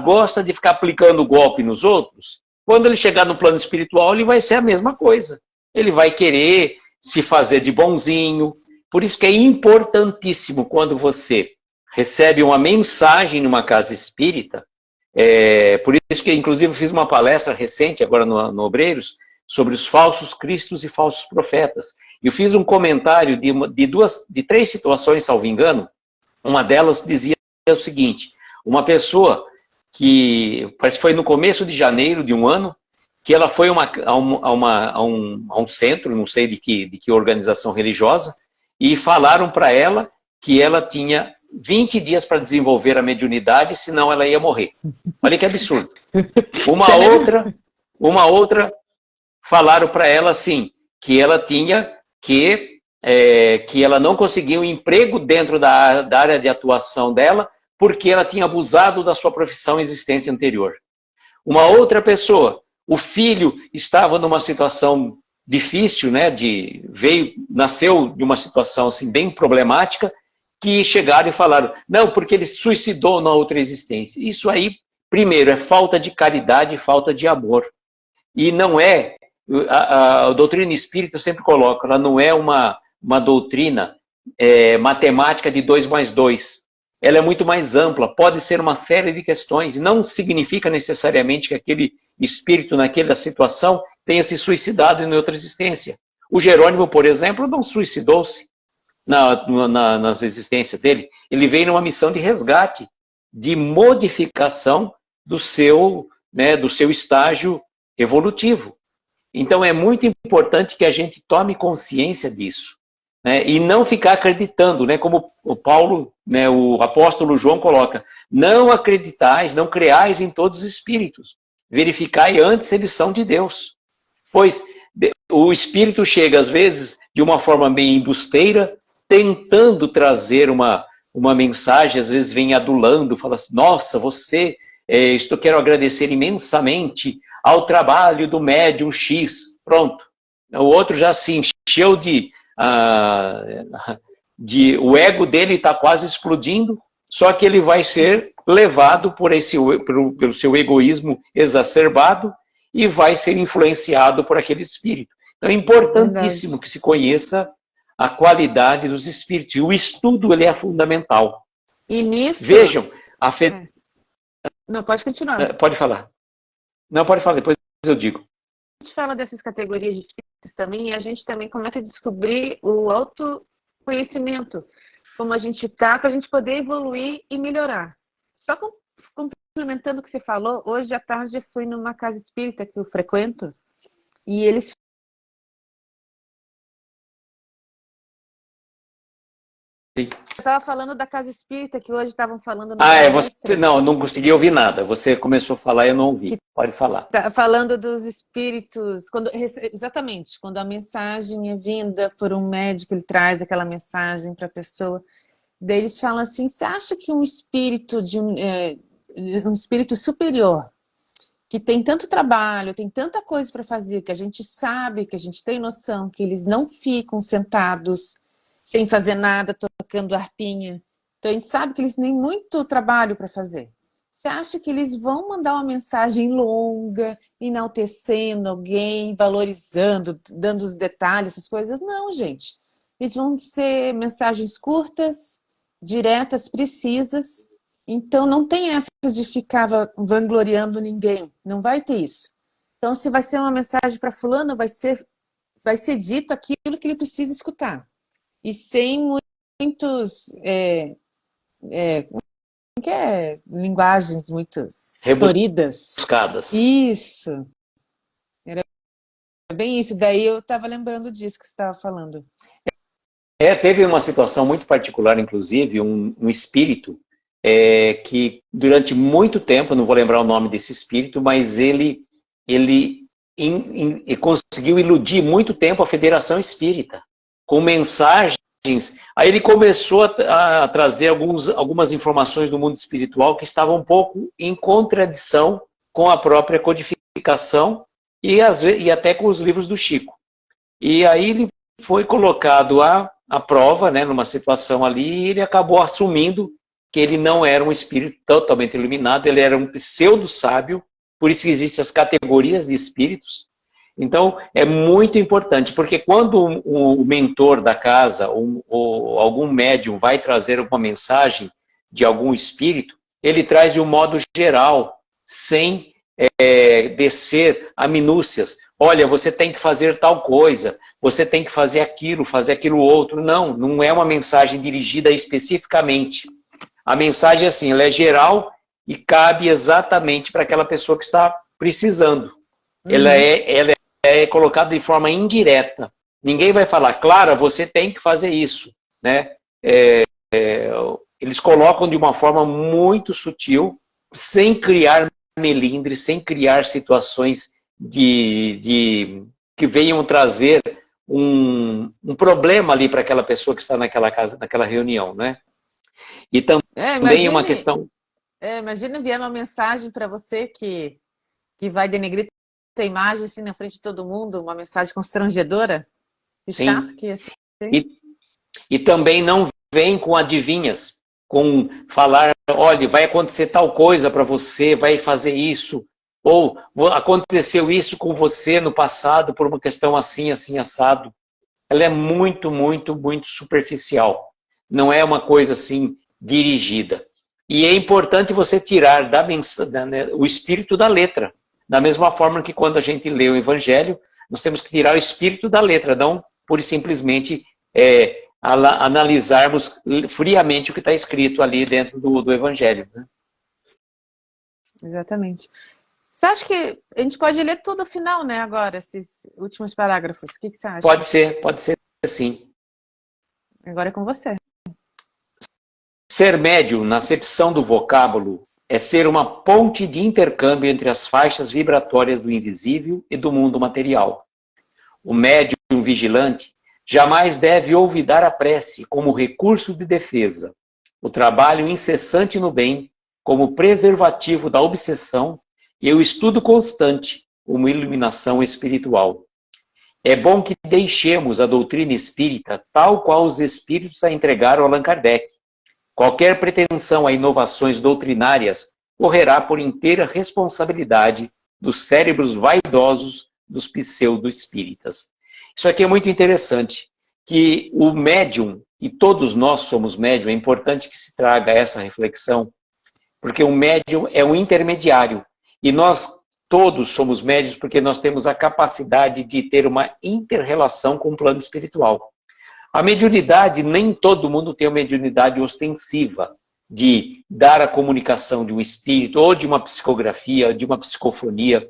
gosta de ficar aplicando golpe nos outros, quando ele chegar no plano espiritual, ele vai ser a mesma coisa. Ele vai querer se fazer de bonzinho. Por isso que é importantíssimo quando você recebe uma mensagem numa casa espírita. Por isso que, inclusive, eu fiz uma palestra recente, agora no Obreiros, sobre os falsos cristos e falsos profetas. Eu fiz um comentário de 3 situações, salvo engano. Uma delas dizia o seguinte: uma pessoa que, parece que foi no começo de janeiro de um ano, que ela foi a um centro, não sei de que organização religiosa, e falaram para ela que ela tinha 20 dias para desenvolver a mediunidade, senão ela ia morrer. Olha que absurdo. Uma outra falaram para ela assim, que ela tinha que ela não conseguia um emprego dentro da área de atuação dela, porque ela tinha abusado da sua profissão em existência anterior. Uma outra pessoa, o filho estava numa situação difícil, né, nasceu de uma situação assim, bem problemática, que chegaram e falaram, não, porque ele se suicidou na outra existência. Isso aí, primeiro, é falta de caridade, falta de amor. E não é, a doutrina espírita eu sempre coloco, ela não é uma doutrina matemática de 2 mais 2. Ela é muito mais ampla, pode ser uma série de questões, e não significa necessariamente que aquele espírito naquela situação tenha se suicidado em outra existência. O Jerônimo, por exemplo, não suicidou-se nas existências dele. Ele veio numa missão de resgate, de modificação do seu estágio evolutivo. Então é muito importante que a gente tome consciência disso, né? E não ficar acreditando, né? Como o Paulo, né, o apóstolo João coloca, não acreditais, não creais em todos os espíritos, verificai antes se eles são de Deus. Pois o espírito chega às vezes de uma forma meio embusteira, tentando trazer uma mensagem, às vezes vem adulando, fala assim, nossa, quero agradecer imensamente ao trabalho do médium X. Pronto. O outro já se encheu o ego dele está quase explodindo, só que ele vai ser levado pelo seu egoísmo exacerbado e vai ser influenciado por aquele espírito. Então é importantíssimo que se conheça a qualidade dos espíritos. E o estudo ele é fundamental. E nisso... Vejam, Não, pode continuar. Pode falar. Não, pode falar, depois eu digo. A gente fala dessas categorias de espíritos também, e a gente também começa a descobrir o autoconhecimento, como a gente está, para a gente poder evoluir e melhorar. Só complementando o que você falou, hoje à tarde eu fui numa casa espírita que eu frequento, e eles... Sim. Eu estava falando da casa espírita, que hoje estavam falando... Você não consegui ouvir nada. Você começou a falar e eu não ouvi. Pode falar. Tá falando dos espíritos, exatamente, quando a mensagem é vinda por um médico, ele traz aquela mensagem para a pessoa, daí eles falam assim, você acha que um espírito um espírito superior, que tem tanto trabalho, tem tanta coisa para fazer, que a gente sabe, que a gente tem noção, que eles não ficam sentados sem fazer nada, tocando harpinha. Então a gente sabe que eles têm muito trabalho para fazer. Você acha que eles vão mandar uma mensagem longa, enaltecendo alguém, valorizando, dando os detalhes, essas coisas? Não, gente. Eles vão ser mensagens curtas, diretas, precisas. Então não tem essa de ficar vangloriando ninguém. Não vai ter isso. Então se vai ser uma mensagem para fulano, vai ser dito aquilo que ele precisa escutar. E sem muitos... linguagens muito floridas. Rebuscadas. Isso. Era bem isso. Daí eu estava lembrando disso que você estava falando. Teve uma situação muito particular, inclusive, um espírito que durante muito tempo, não vou lembrar o nome desse espírito, mas ele conseguiu iludir muito tempo a Federação Espírita, com mensagens. Aí ele começou a trazer algumas informações do mundo espiritual que estavam um pouco em contradição com a própria codificação e até com os livros do Chico. E aí ele foi colocado à prova, né, numa situação ali, e ele acabou assumindo que ele não era um espírito totalmente iluminado, ele era um pseudo-sábio, por isso que existem as categorias de espíritos. Então, é muito importante, porque quando o mentor da casa ou algum médium vai trazer uma mensagem de algum espírito, ele traz de um modo geral, sem descer a minúcias. Olha, você tem que fazer tal coisa, você tem que fazer aquilo outro. Não é uma mensagem dirigida especificamente. A mensagem, assim, ela é geral e cabe exatamente para aquela pessoa que está precisando. Ela é colocado de forma indireta. Ninguém vai falar, Clara, você tem que fazer isso, né? Eles colocam de uma forma muito sutil, sem criar melindres, sem criar situações que venham trazer um problema ali para aquela pessoa que está naquela casa, naquela reunião, né? E também uma questão... Imagina enviar uma mensagem para você que Que vai denegrir a imagem assim na frente de todo mundo, uma mensagem constrangedora. Que Sim. chato que ia ser. E também não vem com adivinhas, com falar, olha, vai acontecer tal coisa para você, vai fazer isso, ou aconteceu isso com você no passado por uma questão assim, assim, assado. Ela é muito, muito, muito superficial. Não é uma coisa assim dirigida. E é importante você tirar o espírito da letra. Da mesma forma que quando a gente lê o Evangelho, nós temos que tirar o espírito da letra, não pura e simplesmente analisarmos friamente o que está escrito ali dentro do Evangelho. Né? Exatamente. Você acha que a gente pode ler tudo o final, né, agora, esses últimos parágrafos? O que você acha? Pode ser sim. Agora é com você. Ser médium, na acepção do vocábulo, é ser uma ponte de intercâmbio entre as faixas vibratórias do invisível e do mundo material. O médium vigilante jamais deve olvidar a prece como recurso de defesa, o trabalho incessante no bem como preservativo da obsessão e o estudo constante como iluminação espiritual. É bom que deixemos a doutrina espírita tal qual os espíritos a entregaram a Allan Kardec. Qualquer pretensão a inovações doutrinárias correrá por inteira responsabilidade dos cérebros vaidosos dos pseudo-espíritas. Isso aqui é muito interessante, que o médium, e todos nós somos médium, é importante que se traga essa reflexão, porque o médium é um intermediário, e nós todos somos médios porque nós temos a capacidade de ter uma inter-relação com o plano espiritual. A mediunidade, nem todo mundo tem a mediunidade ostensiva de dar a comunicação de um espírito, ou de uma psicografia, de uma psicofonia,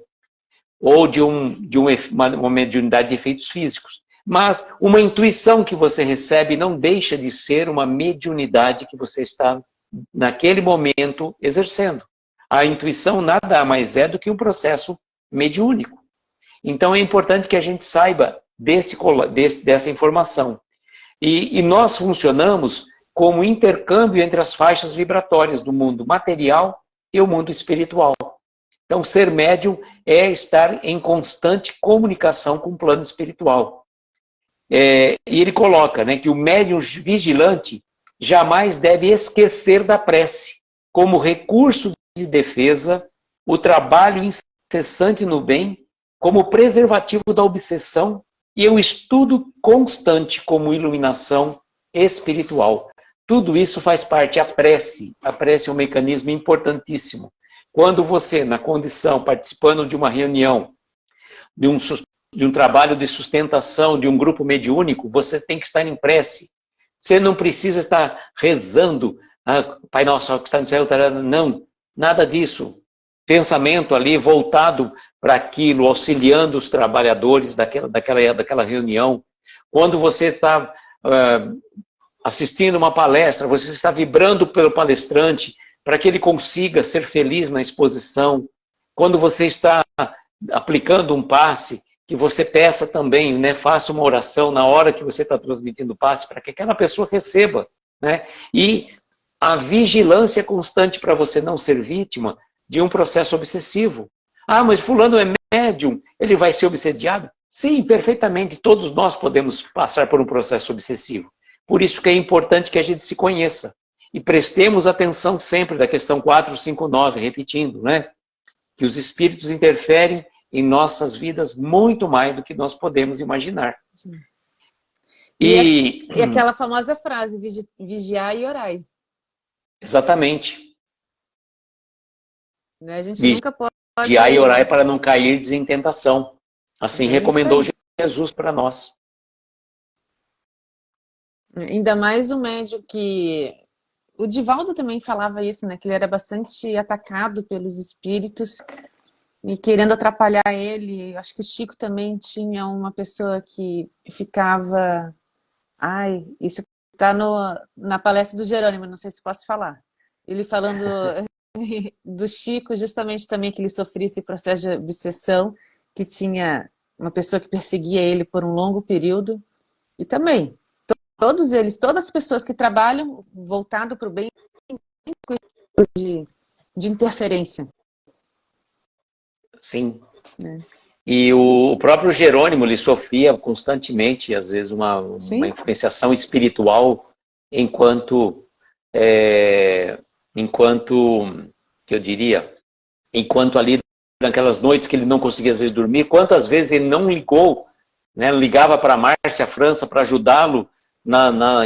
ou de uma mediunidade de efeitos físicos. Mas uma intuição que você recebe não deixa de ser uma mediunidade que você está, naquele momento, exercendo. A intuição nada mais é do que um processo mediúnico. Então é importante que a gente saiba dessa informação. E nós funcionamos como intercâmbio entre as faixas vibratórias do mundo material e o mundo espiritual. Então, ser médium é estar em constante comunicação com o plano espiritual. E ele coloca, né, que o médium vigilante jamais deve esquecer da prece como recurso de defesa, o trabalho incessante no bem como preservativo da obsessão e o estudo constante como iluminação espiritual. Tudo isso faz parte. A prece é um mecanismo importantíssimo. Quando você, na condição, participando de uma reunião, de um trabalho de sustentação, de um grupo mediúnico, você tem que estar em prece. Você não precisa estar rezando, Pai Nosso que está no céu, não, nada disso. Pensamento ali voltado para aquilo, auxiliando os trabalhadores daquela reunião. Quando você está assistindo uma palestra, você está vibrando pelo palestrante para que ele consiga ser feliz na exposição. Quando você está aplicando um passe, que você peça também, né, faça uma oração na hora que você está transmitindo o passe, para que aquela pessoa receba. Né? E a vigilância constante para você não ser vítima de um processo obsessivo. Ah, mas fulano é médium, ele vai ser obsediado? Sim, perfeitamente, todos nós podemos passar por um processo obsessivo. Por isso que é importante que a gente se conheça. E prestemos atenção sempre da questão 459, repetindo, né? Que os espíritos interferem em nossas vidas muito mais do que nós podemos imaginar. E aquela famosa frase, vigiar e orai. Exatamente. Né? A gente nunca pode... Vigiar e orai para não cair em tentação. Assim recomendou Jesus para nós. Ainda mais um médium que... O Divaldo também falava isso, né? Que ele era bastante atacado pelos espíritos e querendo atrapalhar ele. Acho que o Chico também tinha uma pessoa que ficava... Ai, isso está na palestra do Jerônimo, não sei se posso falar. Ele falando do Chico, justamente também que ele sofria esse processo de obsessão, que tinha uma pessoa que perseguia ele por um longo período. E também, todos eles, todas as pessoas que trabalham voltado para o bem de interferência. Sim. né? E o próprio Jerônimo, ele sofria constantemente, às vezes, uma Sim, influenciação espiritual enquanto, é, enquanto, que eu diria, enquanto ali, naquelas noites que ele não conseguia, às vezes, dormir, quantas vezes ele não ligou, né, ligava para a Márcia França para ajudá-lo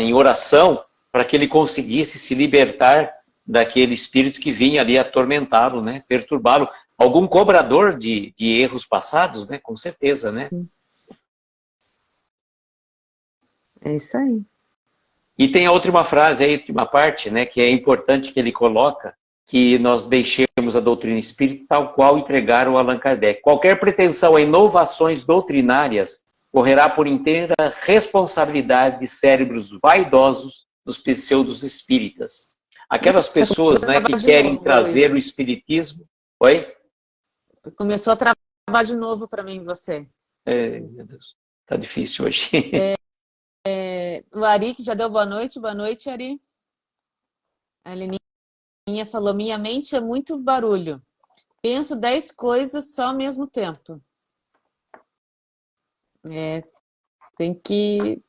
em oração, para que ele conseguisse se libertar daquele espírito que vinha ali atormentá-lo, né, perturbá-lo. Algum cobrador de erros passados, né, com certeza, né? é isso aí. E tem a última frase, a última parte, né, que é importante que ele coloca, que nós deixemos a doutrina espírita tal qual entregaram Allan Kardec. Qualquer pretensão a inovações doutrinárias correrá por inteira responsabilidade de cérebros vaidosos dos pseudos espíritas. Aquelas pessoas, né, que querem trazer o espiritismo... Oi? Começou a travar de novo para mim, você. Meu Deus, tá difícil hoje. O Ari, que já deu boa noite, Ari. A Leninha falou, minha mente é muito barulho. Penso 10 coisas só ao mesmo tempo. Tem que...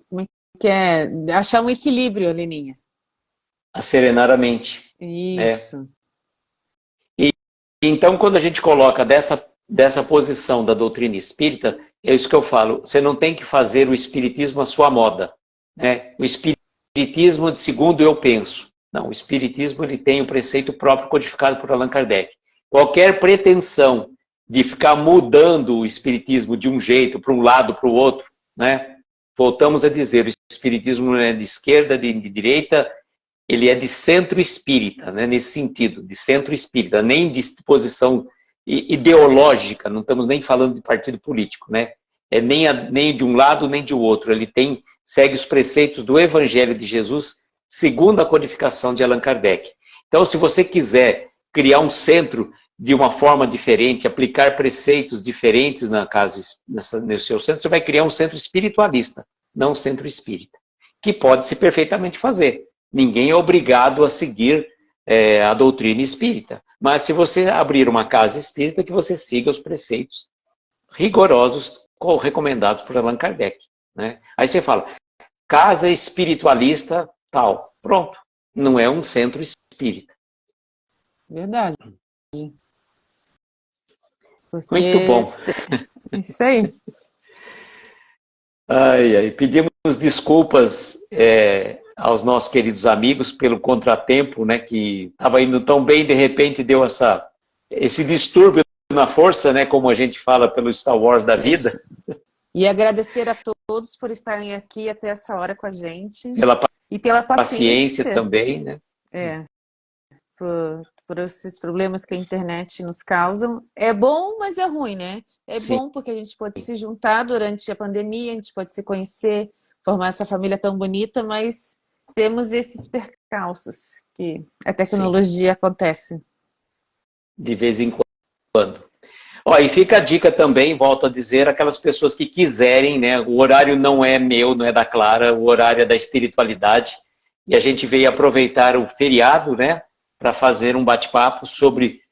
Como é que é? Achar um equilíbrio, Leninha. Acerenar a mente. Isso. Então, quando a gente coloca dessa posição da doutrina espírita, é isso que eu falo, você não tem que fazer o espiritismo à sua moda, né? O espiritismo, segundo eu penso. Não, o espiritismo ele tem um preceito próprio codificado por Allan Kardec. Qualquer pretensão de ficar mudando o espiritismo de um jeito, para um lado, para o outro, né? Voltamos a dizer, o espiritismo não é de esquerda, de direita, ele é de centro espírita, né, nesse sentido, de centro espírita, nem de posição ideológica, não estamos nem falando de partido político, né? Nem de um lado nem de outro, ele segue os preceitos do Evangelho de Jesus, segundo a codificação de Allan Kardec. Então, se você quiser criar um centro de uma forma diferente, aplicar preceitos diferentes no seu centro, você vai criar um centro espiritualista, não um centro espírita, que pode se perfeitamente fazer. Ninguém é obrigado a seguir a doutrina espírita. Mas se você abrir uma casa espírita, que você siga os preceitos rigorosos recomendados por Allan Kardec. Né? Aí você fala, casa espiritualista tal. Pronto. Não é um centro espírita. Verdade. Porque... Muito bom. Isso aí. Pedimos desculpas aos nossos queridos amigos pelo contratempo, né, que estava indo tão bem, de repente deu esse distúrbio na força, né, como a gente fala pelo Star Wars da vida. E agradecer a todos por estarem aqui até essa hora com a gente. E pela paciência também, né? Por esses problemas que a internet nos causam. É bom, mas é ruim, né? Sim. Bom porque a gente pode se juntar durante a pandemia, a gente pode se conhecer, formar essa família tão bonita, mas temos esses percalços que a tecnologia acontece. De vez em quando. E fica a dica também, volto a dizer, aquelas pessoas que quiserem, né? O horário não é meu, não é da Clara, o horário é da espiritualidade. E a gente veio aproveitar o feriado, né? Para fazer um bate-papo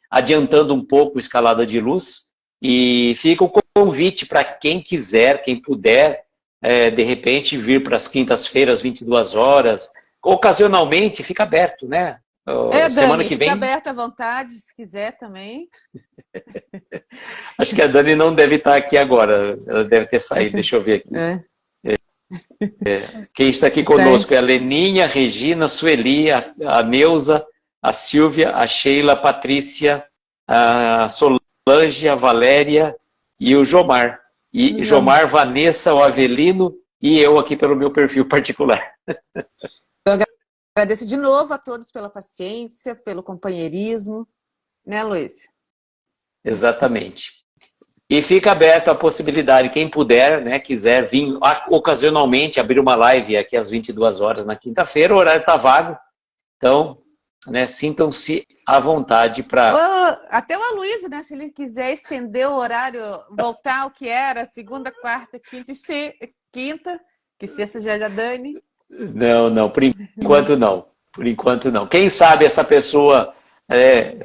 adiantando um pouco a escalada de luz. E fica o convite para quem quiser, quem puder, de repente vir para as quintas-feiras, 22 horas. Ocasionalmente, fica aberto, né? Semana Dani, que vem. Fica aberta à vontade, se quiser também. Acho que a Dani não deve estar aqui agora. Ela deve ter saído, deixa eu ver aqui. Quem está aqui conosco é a Leninha, a Regina, a Sueli, a Neuza, a Silvia, a Sheila, a Patrícia, a Solange, a Valéria e o Jomar. E Jomar, Vanessa, o Avelino e eu aqui pelo meu perfil particular. Eu agradeço de novo a todos pela paciência, pelo companheirismo. Né, Luiz? Exatamente. E fica aberto a possibilidade, quem puder, né, quiser vir ocasionalmente abrir uma live aqui às 22 horas na quinta-feira, o horário está vago. Então, né, sintam-se à vontade para... Até o Aloysio, né, se ele quiser estender o horário, voltar ao que era, segunda, quarta, quinta, que sexta já é da Dani. Não, por enquanto não. Por enquanto não. Quem sabe essa pessoa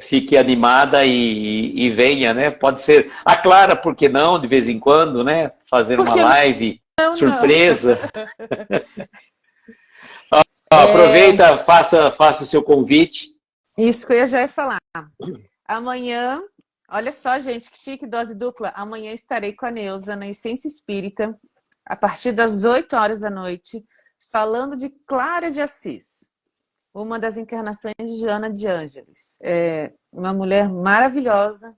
fique animada e venha, né? Pode ser a Clara, por que não, de vez em quando, né? Fazer uma Porque live não. surpresa. Ó, É, aproveita, faça o seu convite. isso que eu já ia falar. Amanhã, olha só, gente, que chique, dose dupla. Amanhã estarei com a Neuza na Essência Espírita, a partir das 8 horas da noite, falando de Clara de Assis, uma das encarnações de Joana de Ângeles. É uma mulher maravilhosa.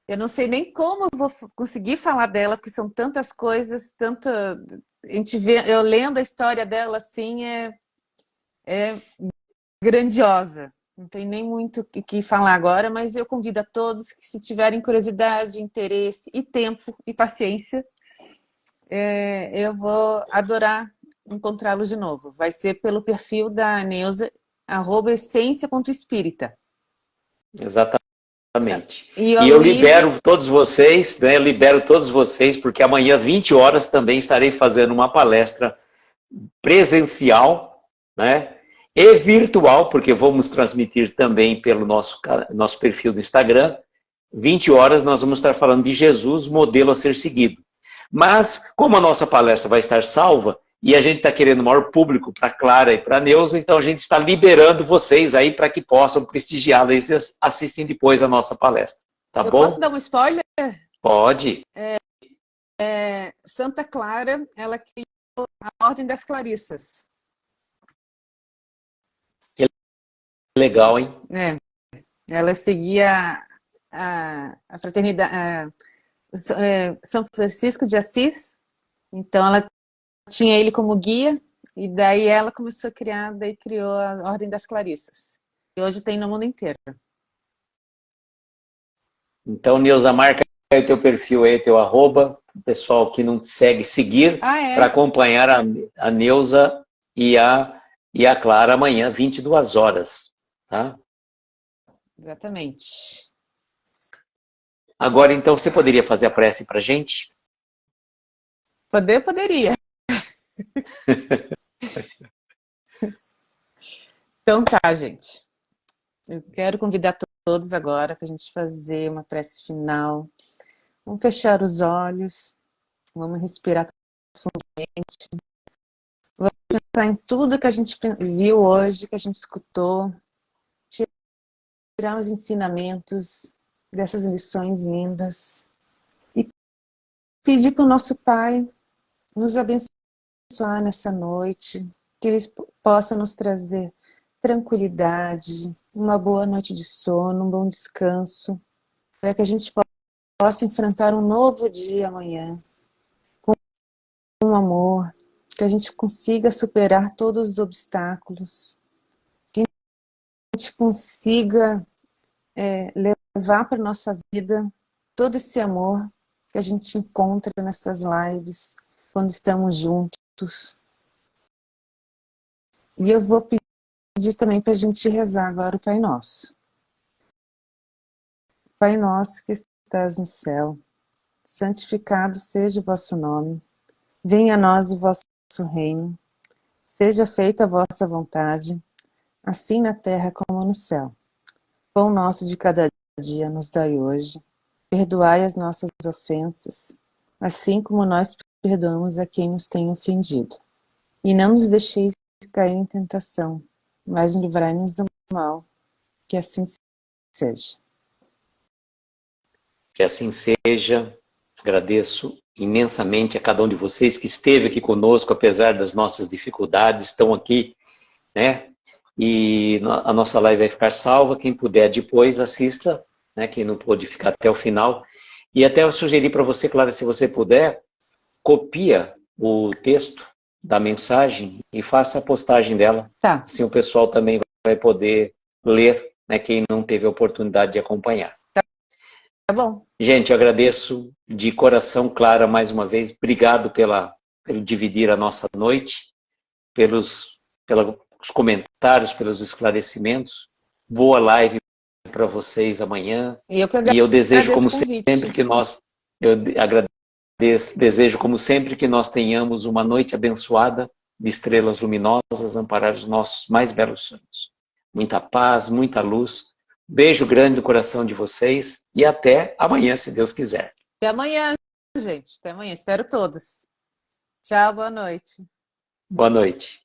Eu não sei nem como eu vou conseguir falar dela, porque são tantas coisas, tanta. A gente vê, eu lendo a história dela assim, é grandiosa. Não tem nem muito o que falar agora, mas eu convido a todos que, se tiverem curiosidade, interesse e tempo e paciência, eu vou adorar encontrá-los de novo. Vai ser pelo perfil da Neuza, @essência.espírita. Exatamente. E o E eu Aloysio, libero todos vocês, né? Eu libero todos vocês, porque amanhã, 20 horas, também estarei fazendo uma palestra presencial, né? E virtual, porque vamos transmitir também pelo nosso perfil do Instagram. 20 horas nós vamos estar falando de Jesus, modelo a ser seguido. Mas, como a nossa palestra vai estar salva, e a gente está querendo maior público para a Clara e para a Neuza, então a gente está liberando vocês aí para que possam prestigiá-la e assistem depois a nossa palestra. Tá eu posso bom? dar um spoiler? Pode. Santa Clara, ela criou a Ordem das Clarissas. Que legal, hein? Ela seguia a fraternidade, São Francisco de Assis, então ela tinha ele como guia, e daí ela começou a criar, daí criou a Ordem das Clarissas. E hoje tem no mundo inteiro. Então, Neuza, marca aí o teu perfil aí, teu arroba, o pessoal que não te segue, seguir, para acompanhar a Neuza e a Clara amanhã, 22 horas. Tá? Exatamente. Agora, então, você poderia fazer a prece para a gente? Poderia. Então tá, gente. Eu quero convidar todos agora para a gente fazer uma prece final. Vamos fechar os olhos, vamos respirar profundamente, vamos pensar em tudo que a gente viu hoje, que a gente escutou, tirar os ensinamentos dessas lições lindas e pedir para o nosso Pai nos abençoar nessa noite, que Ele possa nos trazer tranquilidade, uma boa noite de sono, um bom descanso, para que a gente possa enfrentar um novo dia amanhã, com amor, que a gente consiga superar todos os obstáculos, que a gente consiga levar para a nossa vida todo esse amor que a gente encontra nessas lives, quando estamos juntos. E eu vou pedir também para a gente rezar agora o Pai Nosso. Pai nosso que estás no céu, santificado seja o vosso nome. Venha a nós o vosso reino. Seja feita a vossa vontade, assim na terra como no céu. Pão nosso de cada dia nos dai hoje. Perdoai as nossas ofensas, assim como nós perdoamos a quem nos tem ofendido. E não nos deixeis cair em tentação, mas livrai-nos do mal. Que assim seja. Que assim seja. Agradeço imensamente a cada um de vocês que esteve aqui conosco, apesar das nossas dificuldades, estão aqui, né? E a nossa live vai ficar salva. Quem puder depois assista, né? Quem não pôde ficar até o final. E até eu sugeri para você, Clara, se você puder, copia o texto da mensagem e faça a postagem dela. Tá. Assim o pessoal também vai poder ler, né? Quem não teve a oportunidade de acompanhar. Tá bom. Gente, eu agradeço de coração, Clara, mais uma vez. Obrigado pelo dividir a nossa noite, pelos comentários, pelos esclarecimentos. Boa live para vocês amanhã. E eu desejo, como convite. sempre, desejo, como sempre, que nós tenhamos uma noite abençoada de estrelas luminosas, amparar os nossos mais belos sonhos. Muita paz, muita luz, Beijo grande no coração de vocês e até amanhã, se Deus quiser. Até amanhã, gente. Até amanhã. Espero todos. Tchau, boa noite. Boa noite.